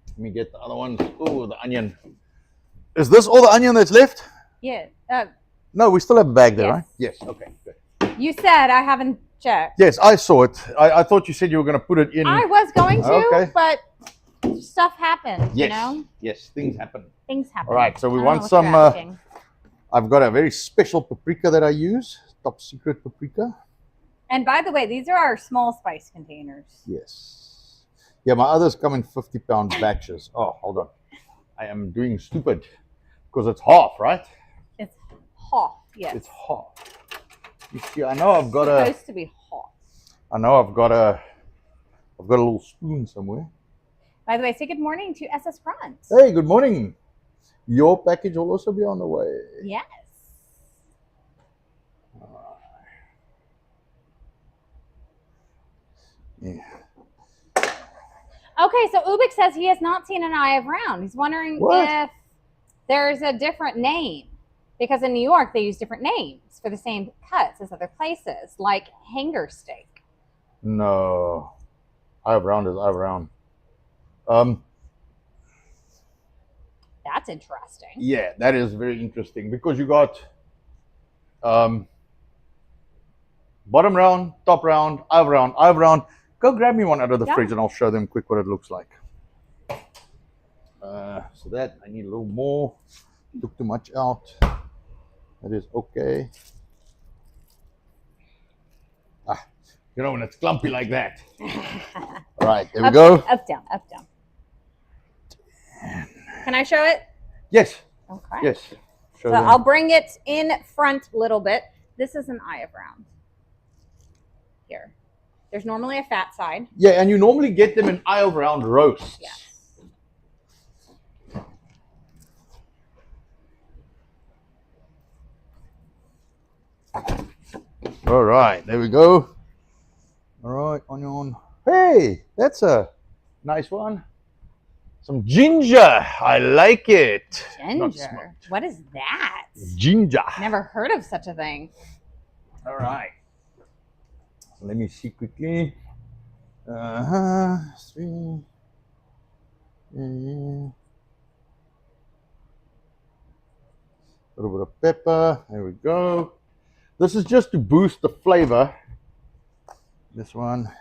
Let me get the other one. Oh, the onion. Is this all the onion that's left? Yeah. No, we still have a bag there, right? Yes. Okay. Good. You said I haven't checked. Yes, I saw it. I thought you said you were going to put it in. I was going to, okay. But stuff happens, yes. You know? Yes, things happen. Things happen. All right, so we want some. I've got a very special paprika that I use, top secret paprika. And by the way, these are our small spice containers. Yes. Yeah, my others come in 50-pound batches. Oh, hold on. I am doing stupid because it's half, right? It's half, yes. It's half. You see, I know I've got it's supposed to be half. I know I've got a little spoon somewhere. By the way, say good morning to SS Front. Hey, good morning. Your package will also be on the way. Yes. Yeah. Okay, so Ubik says he has not seen an eye of round. He's wondering What? if there's a different name. Because in New York, they use different names for the same cuts as other places, like hanger steak. No. Eye of round is eye of round. That's interesting. Yeah, that is very interesting because you got bottom round, top round, eye of round, eye of round. Go grab me one out of the fridge and I'll show them quick what it looks like. So that I need a little more. Took too much out. That is okay. You know when it's clumpy like that. All right, there we go. Up, down, up, down. Can I show it? Yes. Okay. Yes. So I'll bring it in front a little bit. This is an eye of round. Here. There's normally a fat side. Yeah, and you normally get them in eye of round roasts. Yes. All right, there we go. All right, onion. Hey, that's a nice one. Some ginger. I like it. Ginger. What is that? Ginger. Never heard of such a thing. All right. Let me see quickly. 3. A little bit of pepper. There we go. This is just to boost the flavor. This one.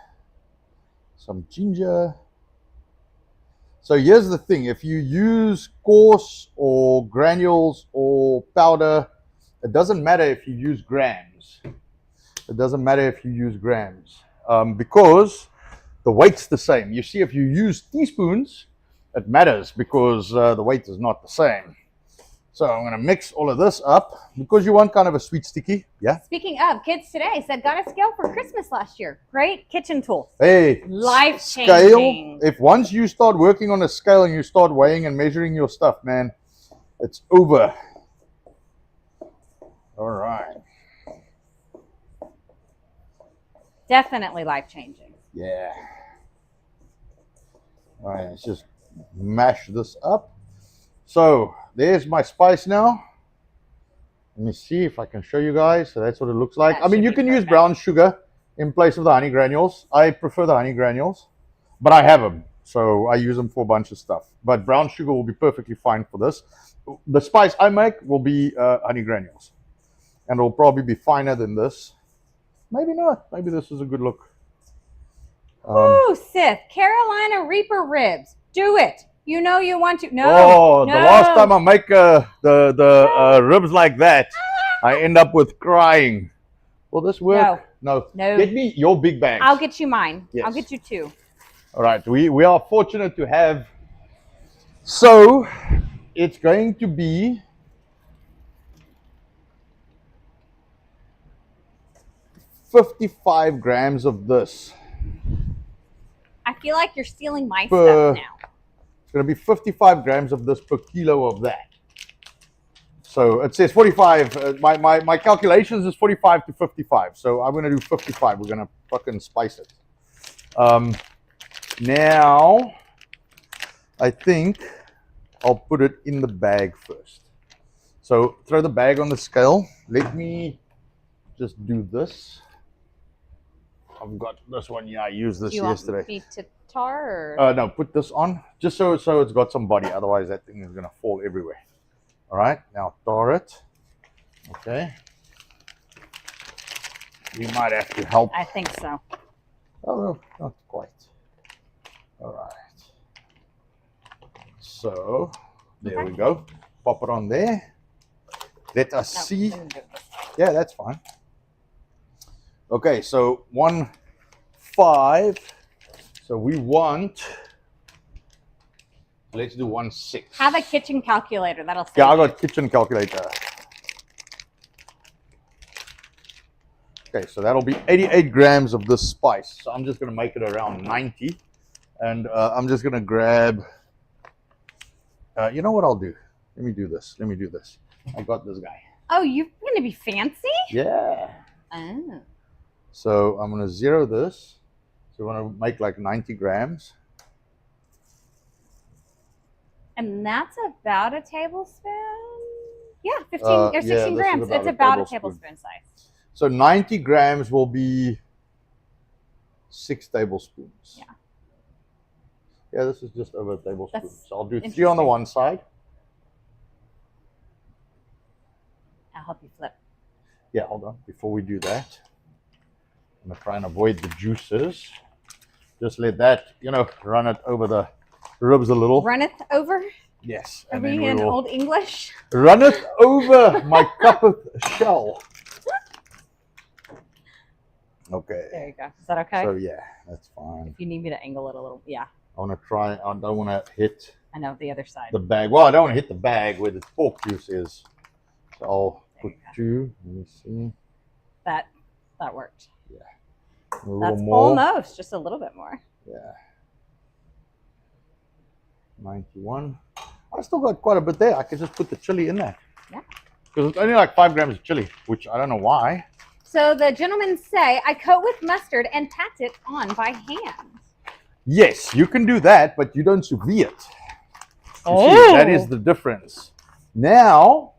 Some ginger. So here's the thing. If you use coarse or granules or powder, it doesn't matter if you use grams. It doesn't matter if you use grams because the weight's the same. You see, if you use teaspoons, it matters because the weight is not the same. So I'm going to mix all of this up because you want kind of a sweet sticky. Yeah. Speaking of, kids today said got a scale for Christmas last year. Great kitchen tool. Hey, life-changing. Scale. If once you start working on a scale and you start weighing and measuring your stuff, man, it's over. All right. Definitely life-changing. Yeah. All right, let's just mash this up. So there's my spice now. Let me see if I can show you guys. So that's what it looks like. I mean, you can use brown sugar in place of the honey granules. I prefer the honey granules, but I have them. So I use them for a bunch of stuff. But brown sugar will be perfectly fine for this. The spice I make will be honey granules. And it'll probably be finer than this. Maybe not. Maybe this is a good look. Ooh, Sith. Carolina Reaper ribs. Do it. You know you want to. No. Oh, no. The last time I make the ribs like that, I end up with crying. Will this work? No. Get me your big bags. I'll get you mine. Yes. I'll get you 2. All right. We are fortunate to have. So it's going to be 55 grams of this. I feel like you're stealing my stuff now. It's going to be 55 grams of this per kilo of that. So it says 45. My calculations is 45 to 55. So I'm going to do 55. We're going to fucking spice it. Now, I think I'll put it in the bag first. So throw the bag on the scale. Let me just do this. I've got this one. Yeah, I used this yesterday. Do you want me to tar? Or? No, put this on just so it's got some body. Otherwise, that thing is gonna fall everywhere. All right, now tar it. Okay. You might have to help. I think so. Oh no, not quite. All right. So there we go. Pop it on there. Let us see. Yeah, that's fine. Okay, so 1.5. So we want. Let's do 1.6. Have a kitchen calculator. That'll. Yeah, I got kitchen calculator. Okay, so that'll be 88 grams of this spice. So I'm just gonna make it around 90, and I'm just gonna grab. You know what I'll do? Let me do this. I got this guy. Oh, you're gonna be fancy? Yeah. Oh. So I'm gonna zero this. So we want to make like 90 grams. And that's about a tablespoon. Yeah, 15 or 16 yeah, grams. It's about a tablespoon size. So 90 grams will be 6 tablespoons. Yeah. Yeah, this is just over a tablespoon. That's so I'll do 3 on the one side. I'll help you flip. Yeah, hold on. Before we do that, I'm going to try and avoid the juices. Just let that, run it over the ribs a little. Run it over? Yes. Are we in Old English? Run it over my cup of shell. Okay. There you go. Is that okay? So yeah, that's fine. If you need me to angle it a little, yeah. I want to try. I don't want to hit. I know the other side. The bag. Well, I don't want to hit the bag where the pork juice is. So I'll put 2. Let me see. That worked. Yeah. That's more. Almost just a little bit more. Yeah. 91. I still got quite a bit there. I could just put the chili in there. Yeah. Because it's only like 5 grams of chili, which I don't know why. So the gentlemen say, I coat with mustard and pat it on by hand. Yes, you can do that, but you don't sous vide it. See, that is the difference. Now,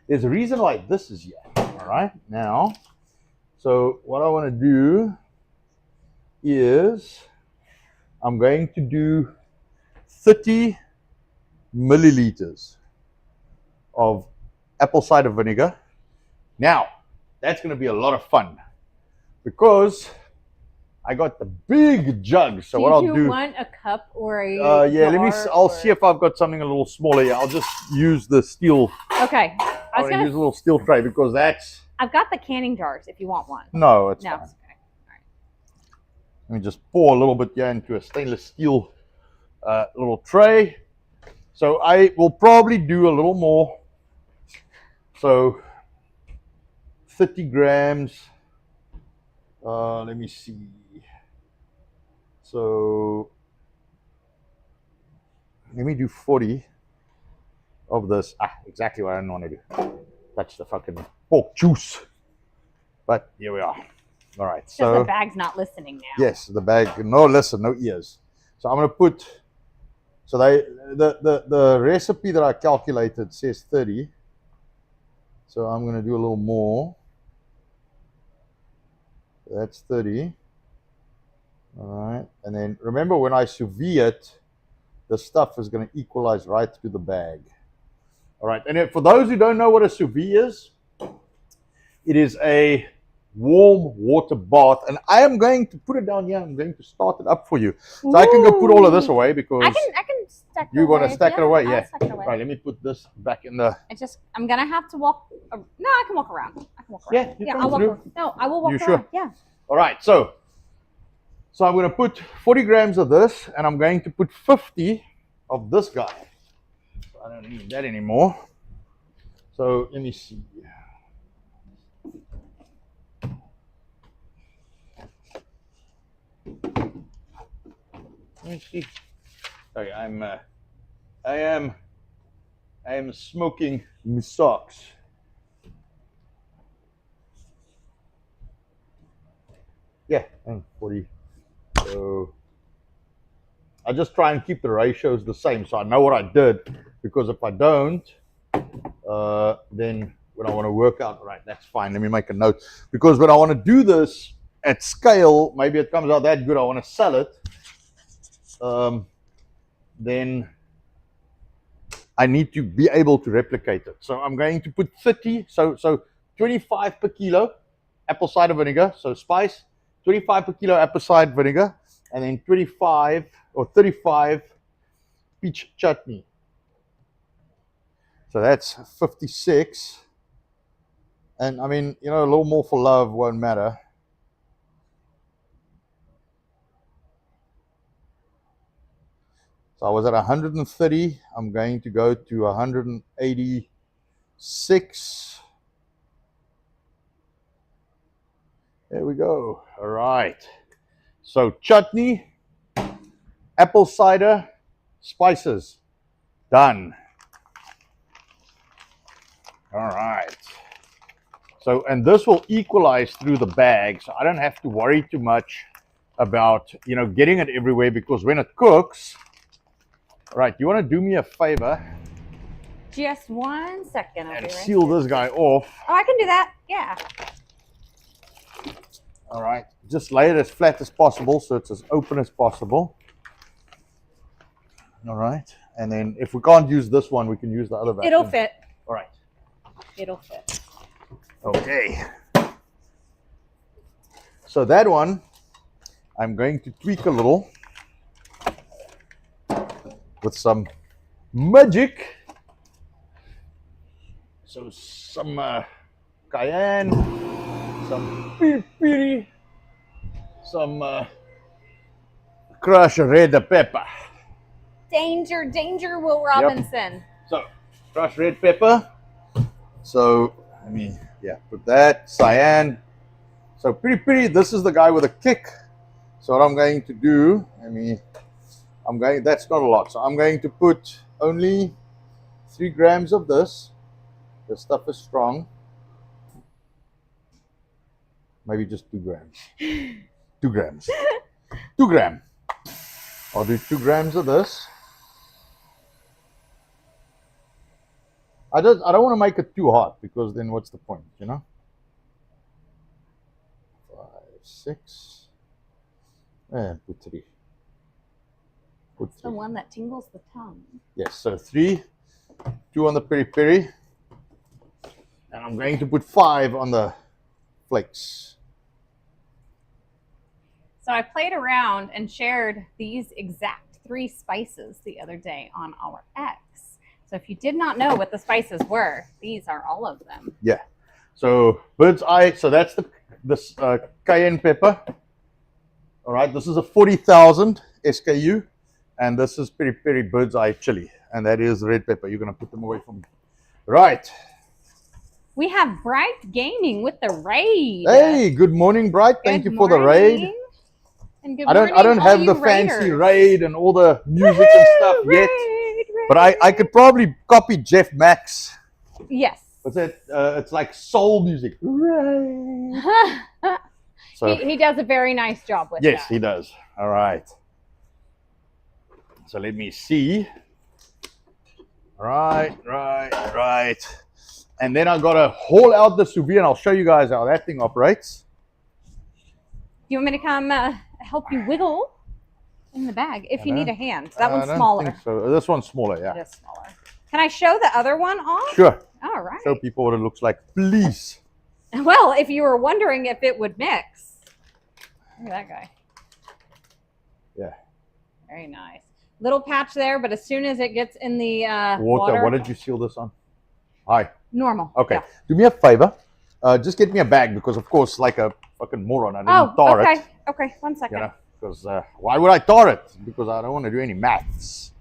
there's a reason why this is here. All right, now, so what I want to do is I'm going to do 30 milliliters of apple cider vinegar. Now, that's going to be a lot of fun because I got the big jug. So what I'll do. Do you want a cup or a yeah, I'll see if I've got something a little smaller. Yeah, I'll just use the steel. Okay. I was going to use a little steel tray because that's. I've got the canning jars if you want one. No, it's fine. Okay. All right. Let me just pour a little bit here into a stainless steel little tray. So I will probably do a little more. So 30 grams. Let me see. So let me do 40 of this. Exactly what I didn't want to do. Touch the fucking pork juice. But here we are. All right. So the bag's not listening now. Yes, the bag. No listen, no ears. So I'm going to put. So the recipe that I calculated says 30. So I'm going to do a little more. That's 30. All right. And then remember when I sous vide it, the stuff is going to equalize right through the bag. All right. And for those who don't know what a sous vide is, it is a warm water bath. And I am going to put it down here. I'm going to start it up for you. So I can go put all of this away because I can stack it you're going to stack it away. Yeah. Stack it away. All right. Let me put this back in the. I'm going to have to walk. No, I can walk around. Yeah, I'll walk around. No, I will walk around. Sure? Yeah. All right, so I'm going to put 40 grams of this, and I'm going to put 50 of this guy. So I don't need that anymore. So let me see. Let me see. Sorry, I am smoking my socks. Yeah, 40. So I just try and keep the ratios the same so I know what I did, because if I don't, then when I want to work out, right, that's fine. Let me make a note, because when I want to do this at scale, maybe it comes out that good, I want to sell it, then I need to be able to replicate it. So I'm going to put 30, so 25 per kilo apple cider vinegar, so spice, 25 per kilo apple cider vinegar, and then 25 or 35 peach chutney. So that's 56. And I mean, a little more for love won't matter. So I was at 130. I'm going to go to 186. There we go. All right. So chutney, apple cider, spices, done. All right. So, and this will equalize through the bag, so I don't have to worry too much about, getting it everywhere, because when it cooks, right, you want to do me a favor Just 1 second. and seal this guy off. Oh, I can do that. Yeah. All right, just lay it as flat as possible so it's as open as possible. All right, and then if we can't use this one, we can use the other vacuum. It'll fit. All right. It'll fit. Okay. So that one, I'm going to tweak a little with some magic. So some cayenne, some piri, some crushed red pepper. Danger, danger, Will Robinson. Yep. So crushed red pepper. So let me put that cayenne. So piri, this is the guy with a kick. So what I'm going to do, that's not a lot. So I'm going to put only 3 grams of this. The stuff is strong. Maybe just 2 grams. 2 grams. 2 grams. I'll do 2 grams of this. I don't want to make it too hot, because then what's the point, 5, 6. And put 3. Put 3. The one that tingles the tongue. Yes, so 3, 2 on the peri, and I'm going to put 5 on the flakes. So I played around and shared these exact 3 spices the other day on our X. So if you did not know what the spices were, these are all of them. Yeah. So bird's eye. So that's this cayenne pepper. All right. This is a 40,000 SKU, and this is peri bird's eye chili, and that is red pepper. You're gonna put them away from me. Right. We have Bright Gaming with the raid. Hey, good morning, Bright. Thank you for the raid. And good I don't have the fancy raid and all the music and stuff yet. But I could probably copy Jeff Max. Yes. What's it? It's like soul music. So he does a very nice job with that. Yes, he does. All right. So let me see. Right. And then I got to haul out the sous vide, and I'll show you guys how that thing operates. Do you want me to come help you wiggle in the bag if you need a hand? That one's smaller. Think so. This one's smaller, yeah. It is smaller. Can I show the other one off? Sure. All right. Show people what it looks like, please. Well, if you were wondering if it would mix. Look at that guy. Yeah. Very nice. Little patch there, but as soon as it gets in the water. What did you seal this on? Hi. Normal. Okay. Yeah. Do me a favor. Just get me a bag, because, of course, like a fucking moron, I didn't tar it. Okay. 1 second. Because why would I tar it? Because I don't want to do any maths.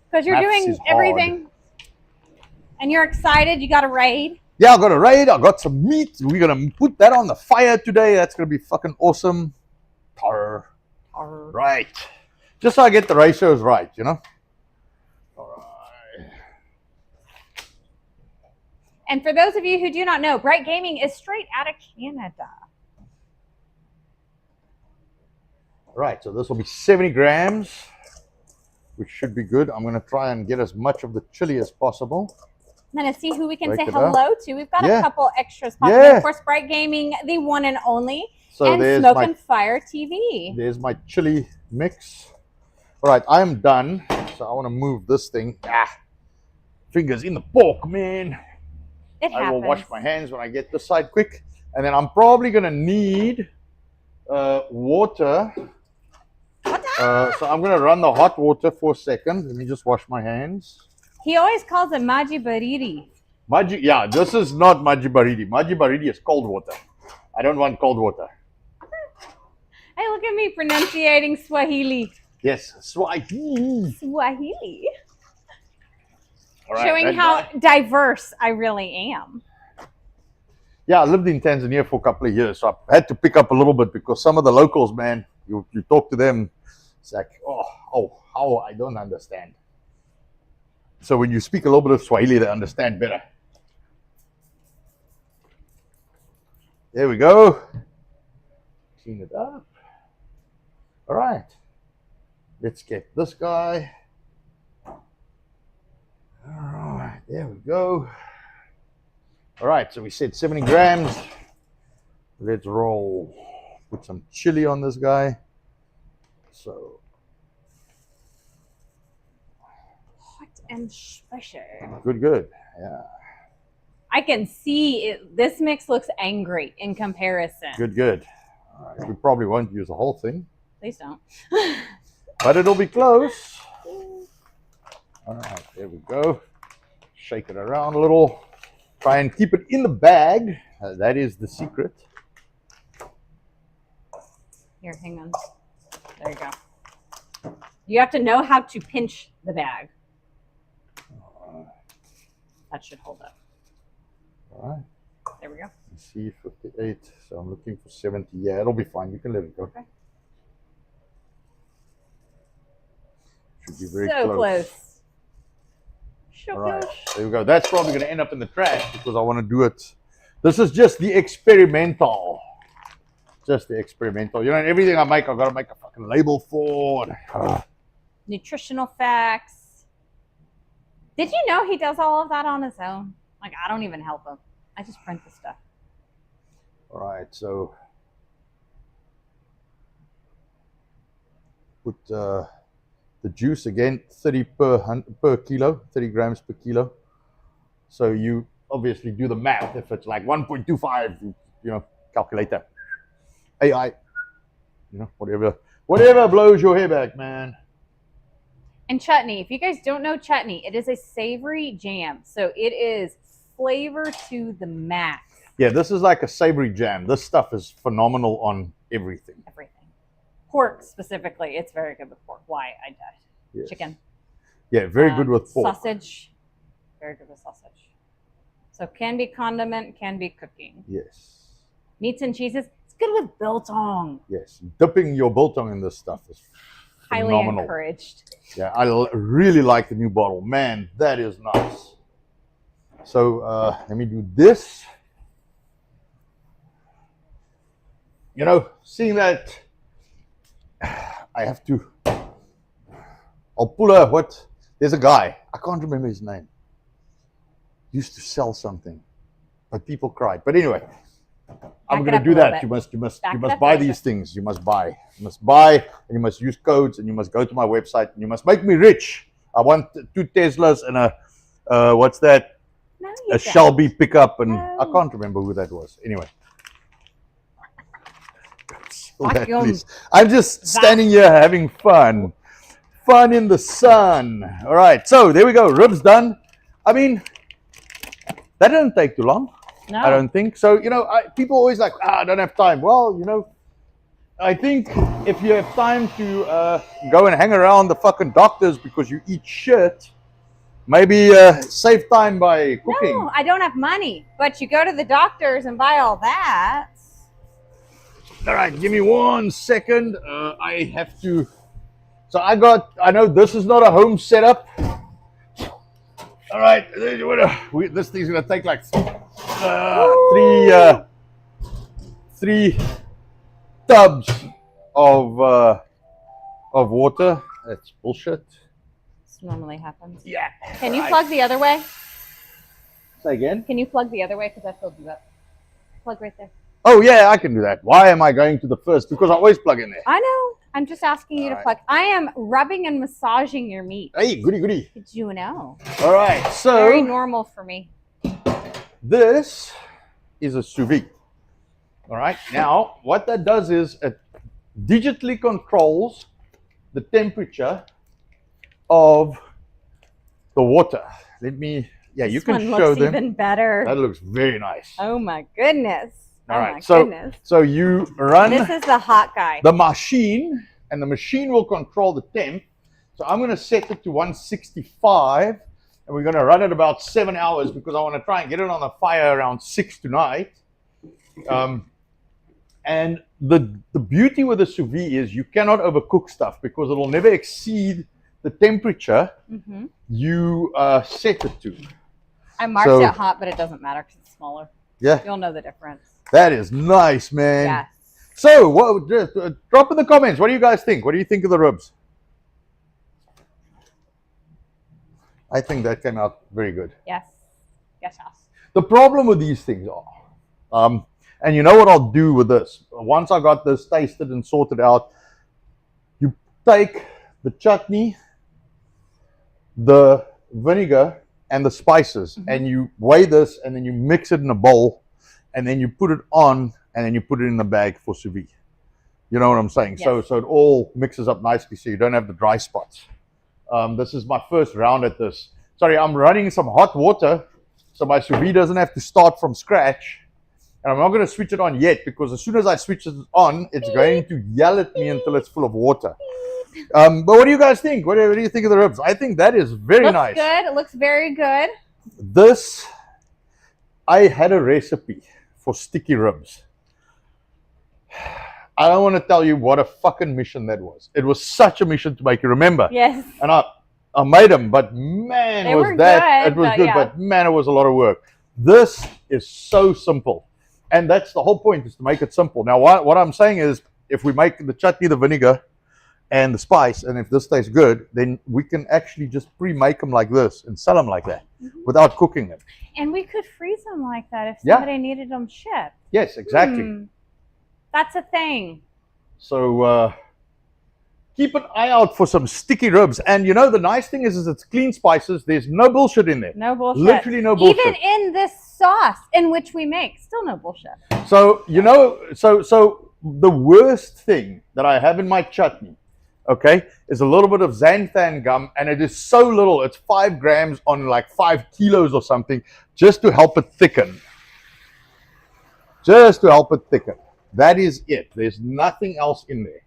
Because you're doing everything, and you're excited. You got a raid. Yeah, I got a raid. I got some meat. We're gonna put that on the fire today. That's gonna be fucking awesome. Tar. Right. Just so I get the ratios right, All right. And for those of you who do not know, Bright Gaming is straight out of Canada. Right, so this will be 70 grams, which should be good. I'm going to try and get as much of the chili as possible. I'm going to see who we can Break say it hello to. We've got a couple extras popping. Yeah. Of course, Bright Gaming, the one and only, So and there's Smoke my, and Fire TV. There's my chili mix. All right, I am done. So I want to move this thing. Fingers in the pork, man. It happens. I will wash my hands when I get this side quick. And then I'm probably going to need water. So I'm going to run the hot water for a second. Let me just wash my hands. He always calls it Maji Bariri. Yeah, this is not Maji Baridi. Maji Baridi is cold water. I don't want cold water. Hey, look at me pronunciating Swahili. Yes, Swahili. Swahili. All right, showing how diverse I really am. Yeah, I lived in Tanzania for a couple of years, so I had to pick up a little bit because some of the locals, man, you talk to them, it's like, how I don't understand. So when you speak a little bit of Swahili, they understand better. There we go. Clean it up. All right. Let's get this guy. All right, there we go. All right, so we said 70 grams. Let's roll. Put some chili on this guy. So. Hot and spicy. Good, good. Yeah. I can see it. This mix looks angry in comparison. Good, good. All right, we probably won't use the whole thing. Please don't. But it'll be close. All right, there we go. Shake it around a little. Try and keep it in the bag. That is the secret. Here, hang on. There you go. You have to know how to pinch the bag. That should hold up. All right. There we go. Let's see, 58. So I'm looking for 70. Yeah, it'll be fine. You can let it go. Okay. Should be very so close. So All right, close. there we go. That's probably going to end up in the trash because I want to do it. This is just the experimental. Just the experimental. You know, everything I make, I've got to make a fucking label for. Nutritional facts. Did you know he does all of that on his own? Like, I don't even help him. I just print the stuff. All right, so put the juice again, 30 per kilo, 30 grams per kilo. So you obviously do the math. If it's like 1.25, you know, calculator, AI, you know, whatever blows your hair back, man. And chutney. If you guys don't know chutney, it is a savory jam. So it is flavor to the max. Yeah, this is like a savory jam. This stuff is phenomenal on everything. Everything. Pork specifically, it's very good with pork. Why? I died. Yes. Chicken. Yeah, very good with pork. Sausage. Very good with sausage. So can be condiment, can be cooking. Yes. Meats and cheeses. It's good with biltong. Yes. Dipping your biltong in this stuff is Highly phenomenal. encouraged. Yeah, I really like the new bottle. Man, that is nice. So let me do this. You know, seeing that, I have to. I'll pull a what? There's a guy. I can't remember his name. Used to sell something, but people cried. But anyway, I'm going to do that. You must buy these things. You must buy. You must buy, and you must use codes, and you must go to my website, and you must make me rich. I want 2 Teslas and a what's that? No, a Shelby pickup, and I can't remember who that was. Anyway. I'm just standing here having fun. Fun in the sun. All right, so there we go. Ribs done. I mean, that didn't take too long. No. I don't think. So, you know, people always like, I don't have time. Well, you know, I think if you have time to go and hang around the fucking doctors because you eat shit, maybe save time by cooking. No, I don't have money. But you go to the doctors and buy all that. All right, give me 1 second. I have to. So I know this is not a home setup. All right, this thing's gonna take like three tubs of water. That's bullshit. This normally happens. Yeah. Can you plug the other way? Say again? Can you plug the other way? Because I filled you up. Plug right there. Oh yeah, I can do that. Why am I going to the first? Because I always plug in there. I know. I'm just asking you to plug. I am rubbing and massaging your meat. Hey, goody goody. Did you know? All right, so very normal for me. This is a sous vide. All right. Now, what that does is it digitally controls the temperature of the water. Let me. Yeah, you can show them. This one looks even better. That looks very nice. Oh my goodness. All right, so you run. This is the hot guy. The machine, and the machine will control the temp. So I'm going to set it to 165, and we're going to run it about 7 hours because I want to try and get it on the fire around 6 tonight. And the beauty with the sous vide is you cannot overcook stuff because it'll never exceed the temperature you set it to. I marked it hot, but it doesn't matter because it's smaller. Yeah. You'll know the difference. That is nice, man. Yes. So, drop in the comments. What do you guys think? What do you think of the ribs? I think that came out very good. Yes. Yes, yes. The problem with these things are, and you know what I'll do with this? Once I got this tasted and sorted out, you take the chutney, the vinegar, and the spices, and you weigh this, and then you mix it in a bowl, and then you put it on, and then you put it in the bag for sous vide. You know what I'm saying? Yes. So it all mixes up nicely, so you don't have the dry spots. This is my first round at this. Sorry, I'm running some hot water, so my sous vide doesn't have to start from scratch. And I'm not going to switch it on yet, because as soon as I switch it on, it's going to yell at me until it's full of water. But what do you guys think? What do you think of the ribs? I think that is very nice. Looks good. It looks very good. This, I had a recipe for sticky ribs. I don't want to tell you what a fucking mission that was. It was such a mission to make. You remember? Yes. And I made them, but man, They was were that good, it was but good, yeah. but man, it was a lot of work. This is so simple, and that's the whole point, is to make it simple. Now, what I'm saying is, if we make the chutney, the vinegar, and the spice, and if this tastes good, then we can actually just pre-make them like this and sell them like that without cooking them. And we could freeze them like that if Yeah. somebody needed them shipped. Yes, exactly. That's a thing. So keep an eye out for some sticky ribs. And you know, the nice thing is it's clean spices. There's no bullshit in there. No bullshit. Literally no bullshit. Even in this sauce in which we make, still no bullshit. So, you know, so the worst thing that I have in my chutney, okay, is a little bit of xanthan gum, and it is so little. It's 5 grams on like 5 kilos or something, just to help it thicken. Just to help it thicken. That is it. There's nothing else in there.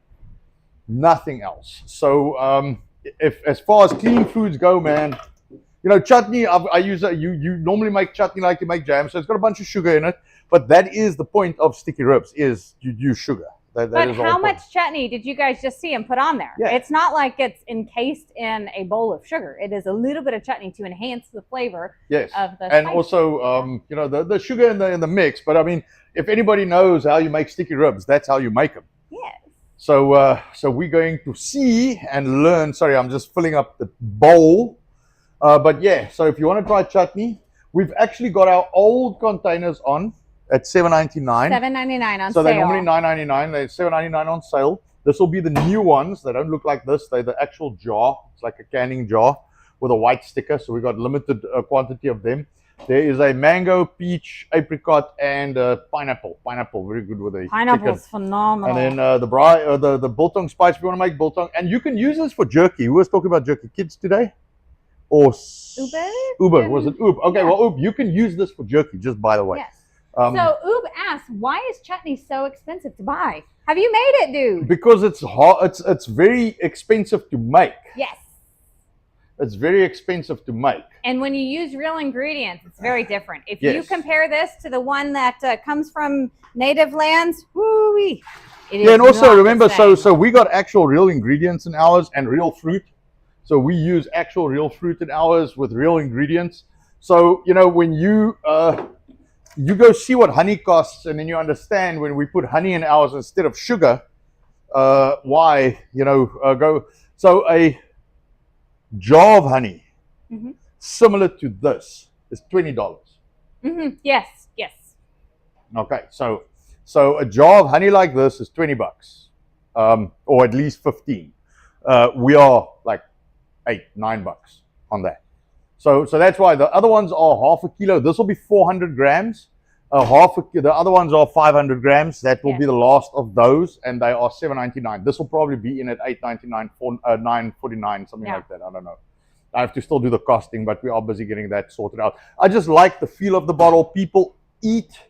Nothing else. So, if as far as clean foods go, man, you know, chutney, I use you normally make chutney like you make jam, so it's got a bunch of sugar in it. But that is the point of sticky ribs, is you use sugar. That But is the how whole point. much chutney did you guys just see and put on there? Yeah. It's not like it's encased in a bowl of sugar. It is a little bit of chutney to enhance the flavor Yes, of the and spice. also, you know, the sugar in the mix. But I mean, if anybody knows how you make sticky ribs, that's how you make them. Yes. So, so we're going to see and learn. Sorry, I'm just filling up the bowl. But yeah, so if you want to try chutney, we've actually got our old containers on at $7.99. $7.99 on So sale. they're normally $9.99. They're $7.99 on sale. This will be the new ones. They don't look like this. They're the actual jar. It's like a canning jar with a white sticker. So we got limited quantity of them. There is a mango, peach, apricot, and pineapple. Pineapple, very good with a Pineapple's chicken. phenomenal. And then the biltong spice. If you want to make biltong, and you can use this for jerky. Who was talking about jerky? Kids today? Or Ube? Was it Ube? Okay, Yeah. well, Ube, you can use this for jerky, just by the way. Yes. Um, So Ube asks, why is chutney so expensive to buy? Have you made it, dude? because it's hard, it's very expensive to make. Yes. It's very expensive to make. And when you use real ingredients, it's very different. If you Yes. compare this to the one that comes from native lands, woo-wee. It is Yeah, and also not remember, the same. so we got actual real ingredients in ours and real fruit. So we use actual real fruit in ours with real ingredients. So, you know, when you you go see what honey costs, and then you understand when we put honey in ours instead of sugar, why, you know, go. So a jar of honey, similar to this, is $20. Yes, yes. Okay, so a jar of honey like this is $20, or at least 15. We are like $8-9 on that. So that's why the other ones are half a kilo. This will be 400 grams. The other ones are 500 grams. That will be the last of those, and they are $7.99. This will probably be in at $8.99, $9.49, something like that. I don't know. I have to still do the costing, but we are busy getting that sorted out. I just like the feel of the bottle. People eat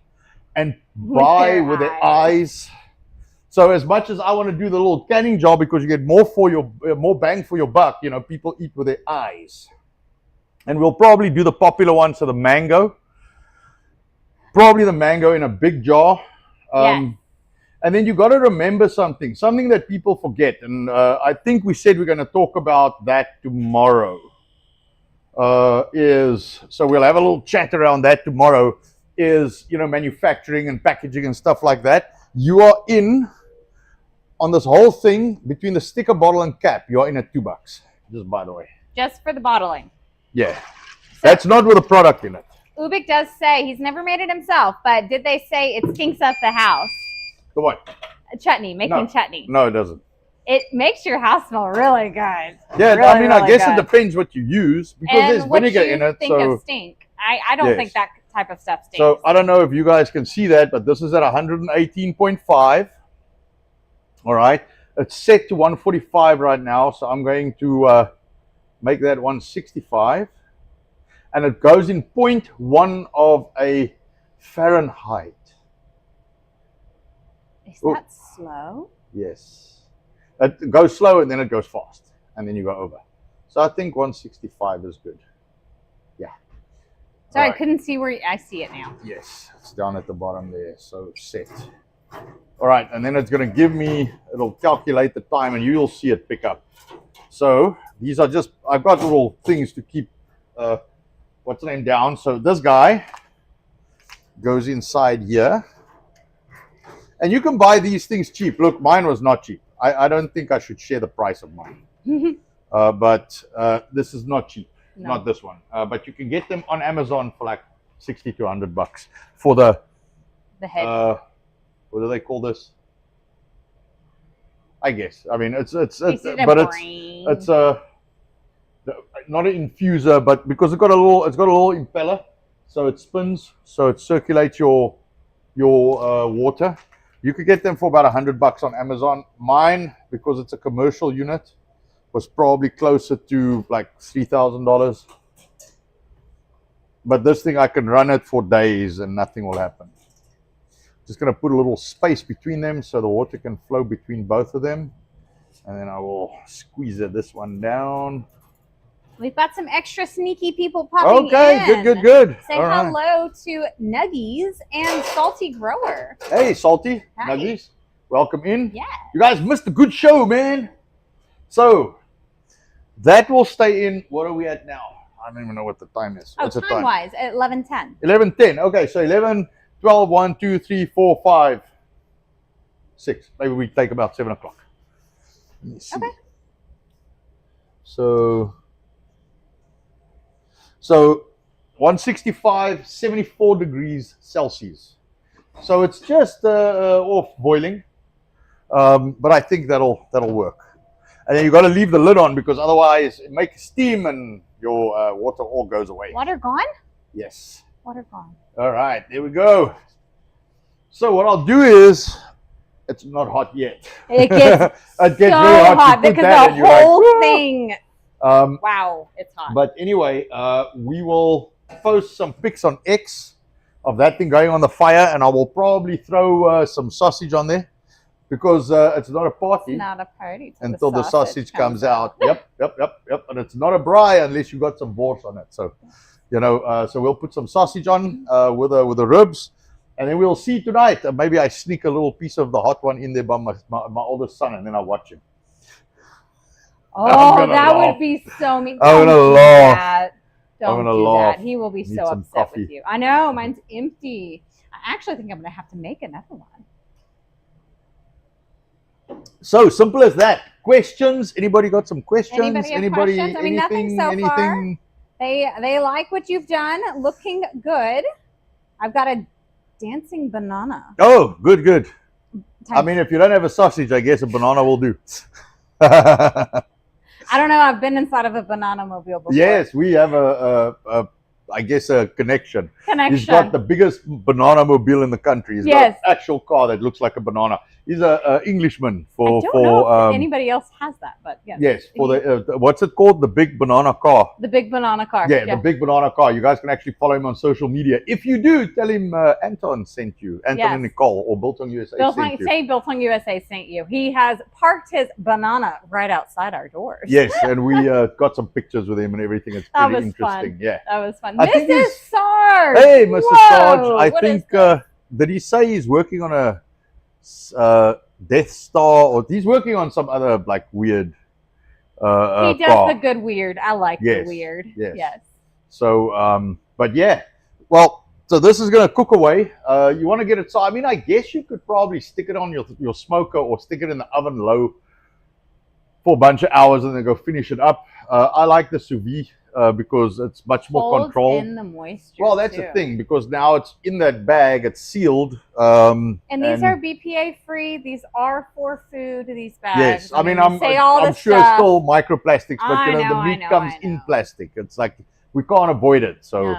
and buy with their eyes. So as much as I want to do the little canning job because you get more bang for your buck, you know, people eat with their eyes. And we'll probably do the popular one, so the mango. Probably the mango in a big jar. And then you got to remember something that people forget. And I think we said we're going to talk about that tomorrow. So we'll have a little chat around that tomorrow, is, you know, manufacturing and packaging and stuff like that. you are in on this whole thing between the sticker, bottle, and cap. You are in at $2. Just by the way. Just for the bottling. Yeah. That's not with a product in it. Ubik does say he's never made it himself, but did they say it stinks up the house? The what? Chutney, making chutney. No, it doesn't. It makes your house smell really good. Yeah, really, I mean, really I guess good. it depends what you use because and there's vinegar in it. Think of stink. I don't think that type of stuff stinks. So I don't know if you guys can see that, but this is at 118.5. All right, it's set to 145 right now, so I'm going to make that 165, and it goes in 0.1 of a Fahrenheit. Is that slow? Yes. It goes slow and then it goes fast, and then you go over. So I think 165 is good. Yeah. Sorry, I couldn't see where I see it now. Yes, it's down at the bottom there. So set. All right, and then it's going to give me, it'll calculate the time, and you'll see it pick up. So these are just, I've got little things to keep what's the name down. So this guy goes inside here, and you can buy these things cheap. Look, mine was not cheap. I don't think I should share the price of mine. But this is not cheap. No. Not this one. But you can get them on Amazon for like $60 to $100 for the head. What do they call this? I guess. I mean, it's not an infuser, but because it's got a little impeller, so it spins, so it circulates your water. You could get them for about $100 on Amazon. Mine, because it's a commercial unit, was probably closer to like $3,000. But this thing, I can run it for days and nothing will happen. Just going to put a little space between them so the water can flow between both of them. And then I will squeeze this one down. We've got some extra sneaky people popping in. Okay, good. Say hello to Nuggies and Salty Grower. Hey, Salty, hi. Nuggies. Welcome in. Yeah. You guys missed a good show, man. So, that will stay in. What are we at now? I don't even know what the time is. What's the time-wise, at 11:10. 11:10. Okay, so 11, 12, 1, 2, 3, 4, 5, 6. Maybe we take about 7 o'clock. Let me see. Okay. So 165, 74 degrees Celsius. So it's just off boiling, but I think that'll work. And then you got to leave the lid on because otherwise it makes steam and your water all goes away. Water gone? Yes. Water gone. All right, there we go. So what I'll do is, it's not hot yet. It gets very hot because the whole thing. Wow, it's hot. But anyway, we will post some pics on X of that thing going on the fire, and I will probably throw some sausage on there because it's not a party. It's not a party until the sausage comes out. Yep. And it's not a braai unless you got some wors on it. So, so we'll put some sausage on with the ribs, and then we'll see tonight. Maybe I sneak a little piece of the hot one in there by my oldest son, and then I watch him. Oh, that would be so mean. I'm gonna laugh. Don't do that. He will be so upset with you. I know, mine's empty. I actually think I'm gonna have to make another one. So simple as that. Questions? Anybody got some questions? Anybody questions? I mean, nothing so far. They like what you've done. Looking good. I've got a dancing banana. Oh, good. I mean, if you don't have a sausage, I guess a banana will do. I don't know. I've been inside of a banana mobile before. Yes, we have I guess a connection. He's got the biggest banana mobile in the country. He's got an actual car that looks like a banana. He's an Englishman I don't know if anybody else has that, but yes. Yes, for the what's it called? The big banana car. The big banana car. Yeah, the big banana car. You guys can actually follow him on social media. If you do, tell him Anton sent you. Anton and Nicole or Biltong USA sent you. Say Biltong USA sent you. He has parked his banana right outside our doors. Yes, and we got some pictures with him and everything. It's pretty interesting. Fun. Yeah, that was fun. Mrs. Sarge. Hey, Mr. Sarge. I think did he say he's working on a Death Star, or he's working on some other like weird he does car. The good weird. I like the weird. Yes. So but yeah, well, So this is going to cook away. You want to get it, so I mean, I guess you could probably stick it on your smoker or stick it in the oven low for a bunch of hours and then go finish it up. I like the sous vide because it's much more Holds control. in the moisture. Well, that's too. the thing, because now it's in that bag, it's sealed. And these are BPA free. These are for food. These bags. Yes, I mean, I'm say sure stuff. it's still microplastics, but you know, the meat comes I in plastic. It's like we can't avoid it. So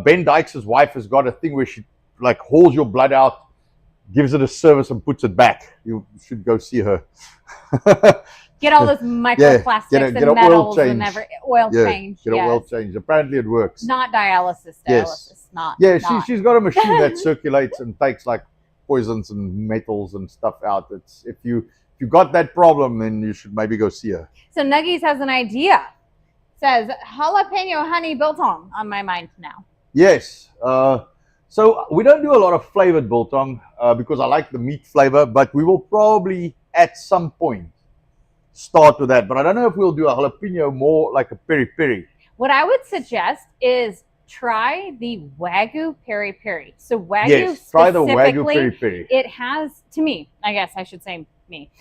Ben Dykes' wife has got a thing where she like hauls your blood out, gives it a service, and puts it back. You should go see her. Get all those microplastics get and metals and oil change. Get an oil change. Apparently it works. Not dialysis. Yes. Not. Yeah, she's got a machine that circulates and takes like poisons and metals and stuff out. It's if you got that problem, then you should maybe go see her. So Nuggies has an idea. Says jalapeno honey biltong on my mind now. Yes. So we don't do a lot of flavored biltong because I like the meat flavor, but we will probably at some point start with that. But I don't know if we'll do a jalapeno more like a peri peri. What I would suggest is try the Wagyu peri peri. So Wagyu try the Wagyu peri peri. It has, to me, I guess I should say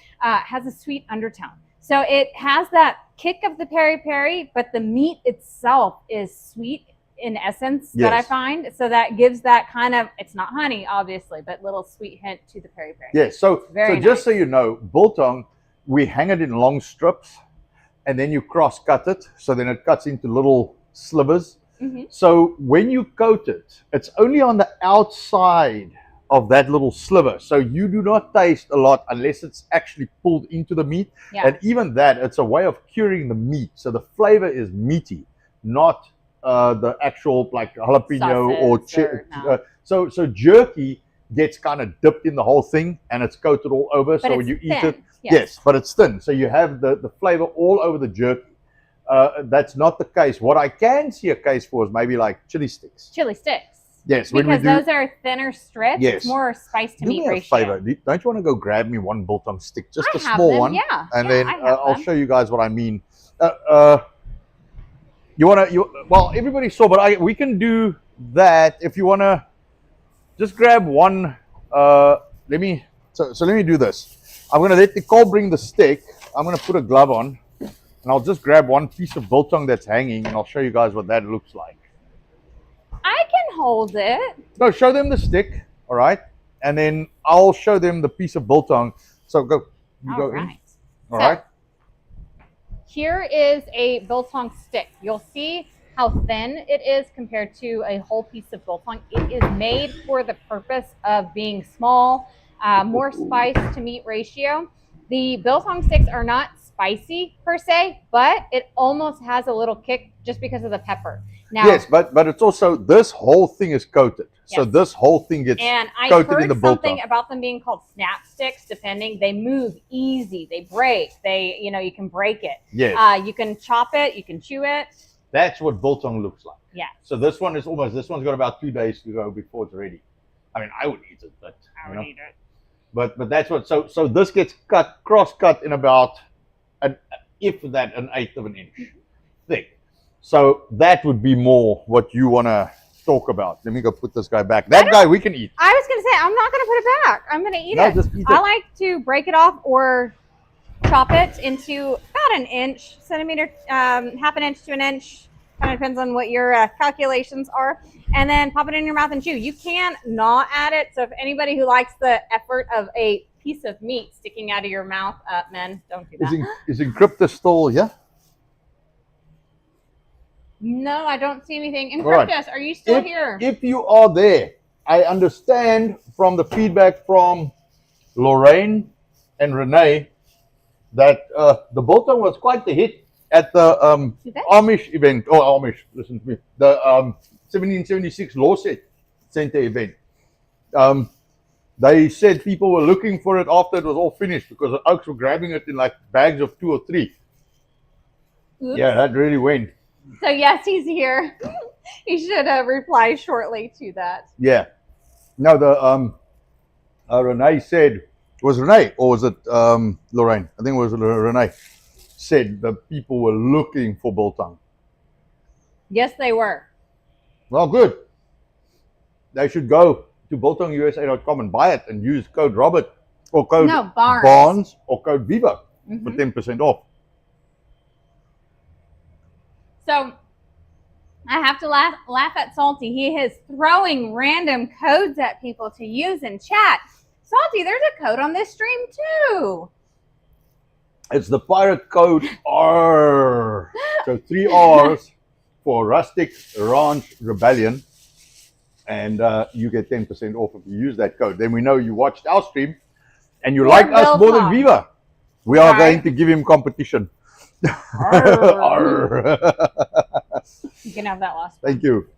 has a sweet undertone. So it has that kick of the peri peri, but the meat itself is sweet in essence that I find. So that gives that kind of, it's not honey, obviously, but little sweet hint to the peri peri. Yes, so nice. Just so you know, biltong, we hang it in long strips and then you cross cut it. So then it cuts into little slivers. Mm-hmm. So when you coat it, it's only on the outside of that little sliver. So you do not taste a lot unless it's actually pulled into the meat. Yeah. And even that, it's a way of curing the meat. So the flavor is meaty, not the actual like jalapeno so jerky gets kind of dipped in the whole thing and it's coated all over. But so when you eat it, yes, but it's thin. So you have the flavor all over the jerky. That's not the case. What I can see a case for is maybe like chili sticks. Chili sticks. Yes, because those are thinner strips. Yes. It's more spice to meat ratio. Do me a favor. Don't you want to go grab me one biltong stick, just a small one? Yeah. And then I'll show you guys what I mean. Well, everybody saw, but we can do that if you want to. Just grab one. Let me do this. I'm gonna let Nicole bring the stick. I'm gonna put a glove on, and I'll just grab one piece of biltong that's hanging, and I'll show you guys what that looks like. I can hold it. No, show them the stick, all right, and then I'll show them the piece of biltong. So go in. All right. Here is a biltong stick. You'll see how thin it is compared to a whole piece of biltong. It is made for the purpose of being small, more spice to meat ratio. The biltong sticks are not spicy per se, but it almost has a little kick just because of the pepper. Now, yes, but it's also, this whole thing is coated. Yes. So this whole thing gets coated in the biltong. And I heard something about them being called snap sticks, depending. They move easy. They break. You can break it. Yes. You can chop it. You can chew it. That's what biltong looks like. Yeah. So this one's got about 2 days to go before it's ready. I mean, I would eat it, but I would eat it. But that's what, so this gets cross cut in about an 1/8 of an inch thick. So that would be more what you want to talk about. Let me go put this guy back. That guy we can eat. I was going to say, I'm not going to put it back. I'm going to eat it. Just eat it. I like to break it off or chop it into about an inch, centimeter, half an inch to an inch. Kind of depends on what your calculations are. And then pop it in your mouth and chew. You can gnaw at it. So if anybody who likes the effort of a piece of meat sticking out of your mouth, men, don't do that. Is Encryptus still here? No, I don't see anything. Encryptus, are you still here? If you are there, I understand from the feedback from Lorraine and Renee that the biltong was quite the hit at the Amish event. Oh, Amish, listen to me. The 1776 Law Center event. They said people were looking for it after it was all finished because the oaks were grabbing it in like bags of 2 or 3. Oops. Yeah, that really went. So yes, he's here. He should reply shortly to that. Yeah. No, the Renee said, was Renee or was it Lorraine? I think it was Renee. Said that people were looking for biltong. Yes, they were. Well, good. they should go to biltongusa.com and buy it and use code Robert or code Barnes. Barnes or code Viva for 10% off. So I have to laugh at Salty. He is throwing random codes at people to use in chat. Salty, there's a code on this stream too. It's the pirate code R. So 3 R's for Rustic Ranch Rebellion. And you get 10% off if you use that code. Then we know you watched our stream and you like us more than Viva. We are going to give him competition. You can have that last one. Thank you.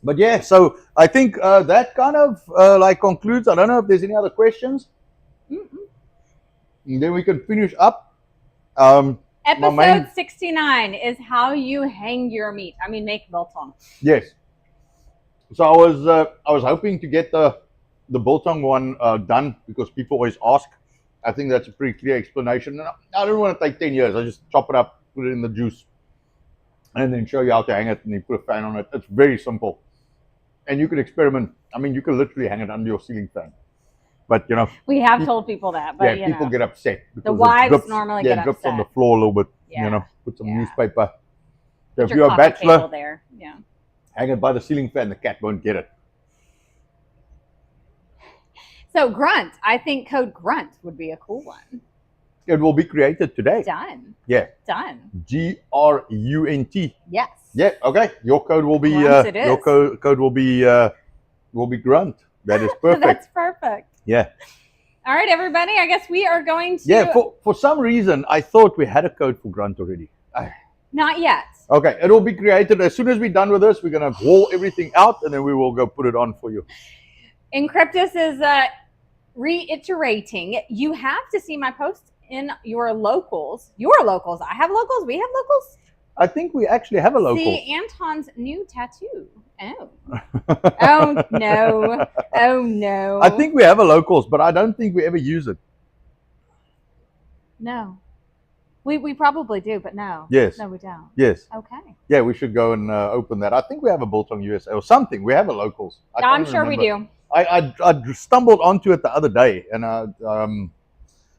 But yeah, so I think that kind of like concludes. I don't know if there's any other questions. And then we can finish up. Episode 69 is how you hang your meat. I mean, make biltong. Yes. So I was hoping to get the biltong one done because people always ask. I think that's a pretty clear explanation. I don't want to take 10 years. I just chop it up, put it in the juice, and then show you how to hang it, and you put a fan on it. It's very simple. And you can experiment. I mean, you can literally hang it under your ceiling fan. But, you know. We have told people that, but, yeah, people get upset. The wives normally get upset. Yeah, drips on the floor a little bit, yeah. You know, put some newspaper. So if you're a bachelor, there. Yeah. Hang it by the ceiling fan, the cat won't get it. So grunt, I think code grunt would be a cool one. It will be created today. Done. Yeah. Done. GRUNT. Yes. Yeah. Okay. Your code will be. Your code will be grunt. That is perfect. That's perfect. Yeah. All right, everybody. I guess we are going to. Yeah. For some reason, I thought we had a code for grunt already. Not yet. Okay. It will be created as soon as we're done with this. We're gonna haul everything out, and then we will go put it on for you. Encryptus is reiterating. You have to see my post in your locals. Your locals. I have locals. We have locals. I think we actually have a local. See Anton's new tattoo. Oh. Oh no. Oh no. I think we have a locals, but I don't think we ever use it. No. We probably do, but no. Yes. No, we don't. Yes. Okay. Yeah, we should go and open that. I think we have a Biltong USA or something. We have a locals. I'm sure we do. I stumbled onto it the other day, and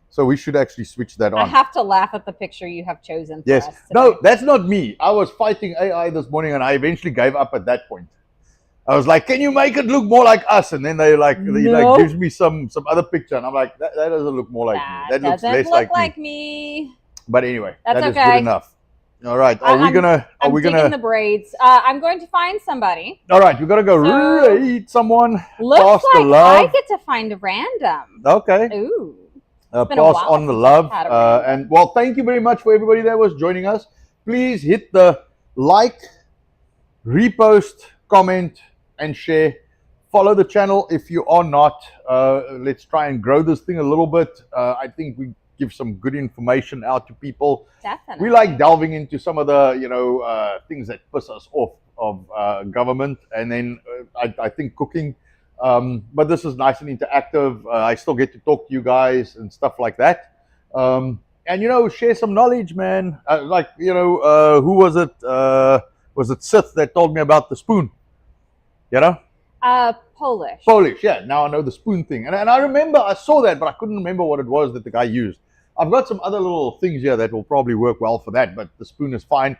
so we should actually switch that on. I have to laugh at the picture you have chosen for yes. us today. No, that's not me. I was fighting AI this morning, and I eventually gave up at that point. I was like, "Can you make it look more like us?" And then they gives me some other picture, and I'm like, "That doesn't look more like me. That looks less like me." But anyway, that's that is okay. good enough. All right, I'm digging the braids. I'm going to find somebody. All right, we gotta go rate someone. Looks like I get to find a random. Okay. Ooh. Pass on the love. And well, thank you very much for everybody that was joining us. Please hit the like, repost, comment, and share. Follow the channel if you are not. Let's try and grow this thing a little bit. I think we give some good information out to people. Definitely. We like delving into some of the things that piss us off of government, and then I think cooking. But this is nice and interactive. I still get to talk to you guys and stuff like that. And share some knowledge, man. Who was it? Was it Sith that told me about the spoon? You know? Polish, yeah. Now I know the spoon thing. And I remember I saw that, but I couldn't remember what it was that the guy used. I've got some other little things here that will probably work well for that, but the spoon is fine.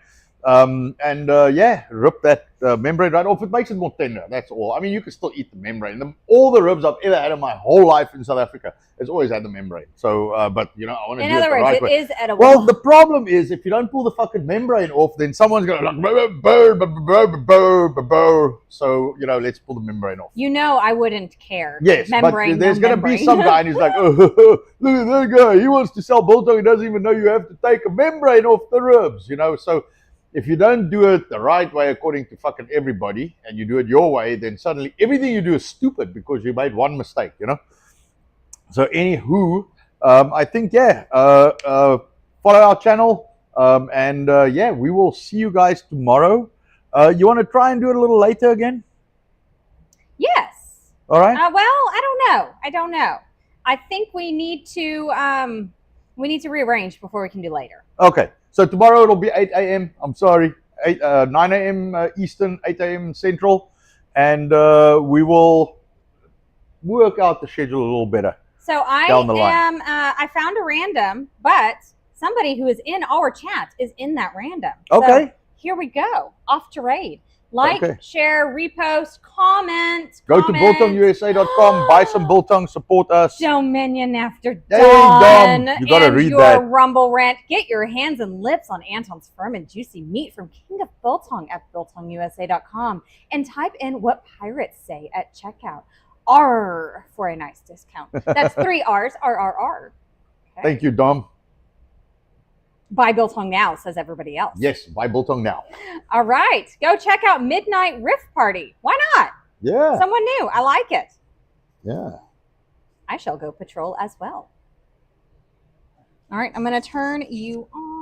Rip that membrane right off. It makes it more tender, that's all. I mean, you can still eat the membrane. All the ribs I've ever had in my whole life in South Africa has always had the membrane. So, but I want to do it the right way. In other words, it is edible. Well, the problem is if you don't pull the fucking membrane off, then someone's going to like, so, let's pull the membrane off. I wouldn't care. Yes, membrane, but there's going to be some guy who's like, oh, look at that guy. He wants to sell biltong. He doesn't even know you have to take a membrane off the ribs, So if you don't do it the right way according to fucking everybody, and you do it your way, then suddenly everything you do is stupid because you made one mistake, So anywho, I think, follow our channel, we will see you guys tomorrow. You want to try and do it a little later again? Yes. All right. Well, I don't know. I think we need to rearrange before we can do later. Okay. So tomorrow it'll be 8 a.m. I'm sorry, 9 a.m. Eastern, 8 a.m. Central. and we will work out the schedule a little better. So I found a random, but somebody who is in our chat is in that random. Okay. So here we go. Off to raid. Like, share, repost, comment. Go to biltongusa.com, buy some biltong, support us. Dominion after dawn. Done. You gotta read your that. Rumble rant. Get your hands and lips on Anton's firm and juicy meat from King of Biltong at biltongusa.com and type in what pirates say at checkout. R for a nice discount. That's 3 R's. RRR. Okay. Thank you, Dom. Buy Biltong now, says everybody else. Yes, buy biltong now. All right. Go check out Midnight Riff Party. Why not? Yeah. Someone new. I like it. Yeah. I shall go patrol as well. All right. I'm going to turn you on.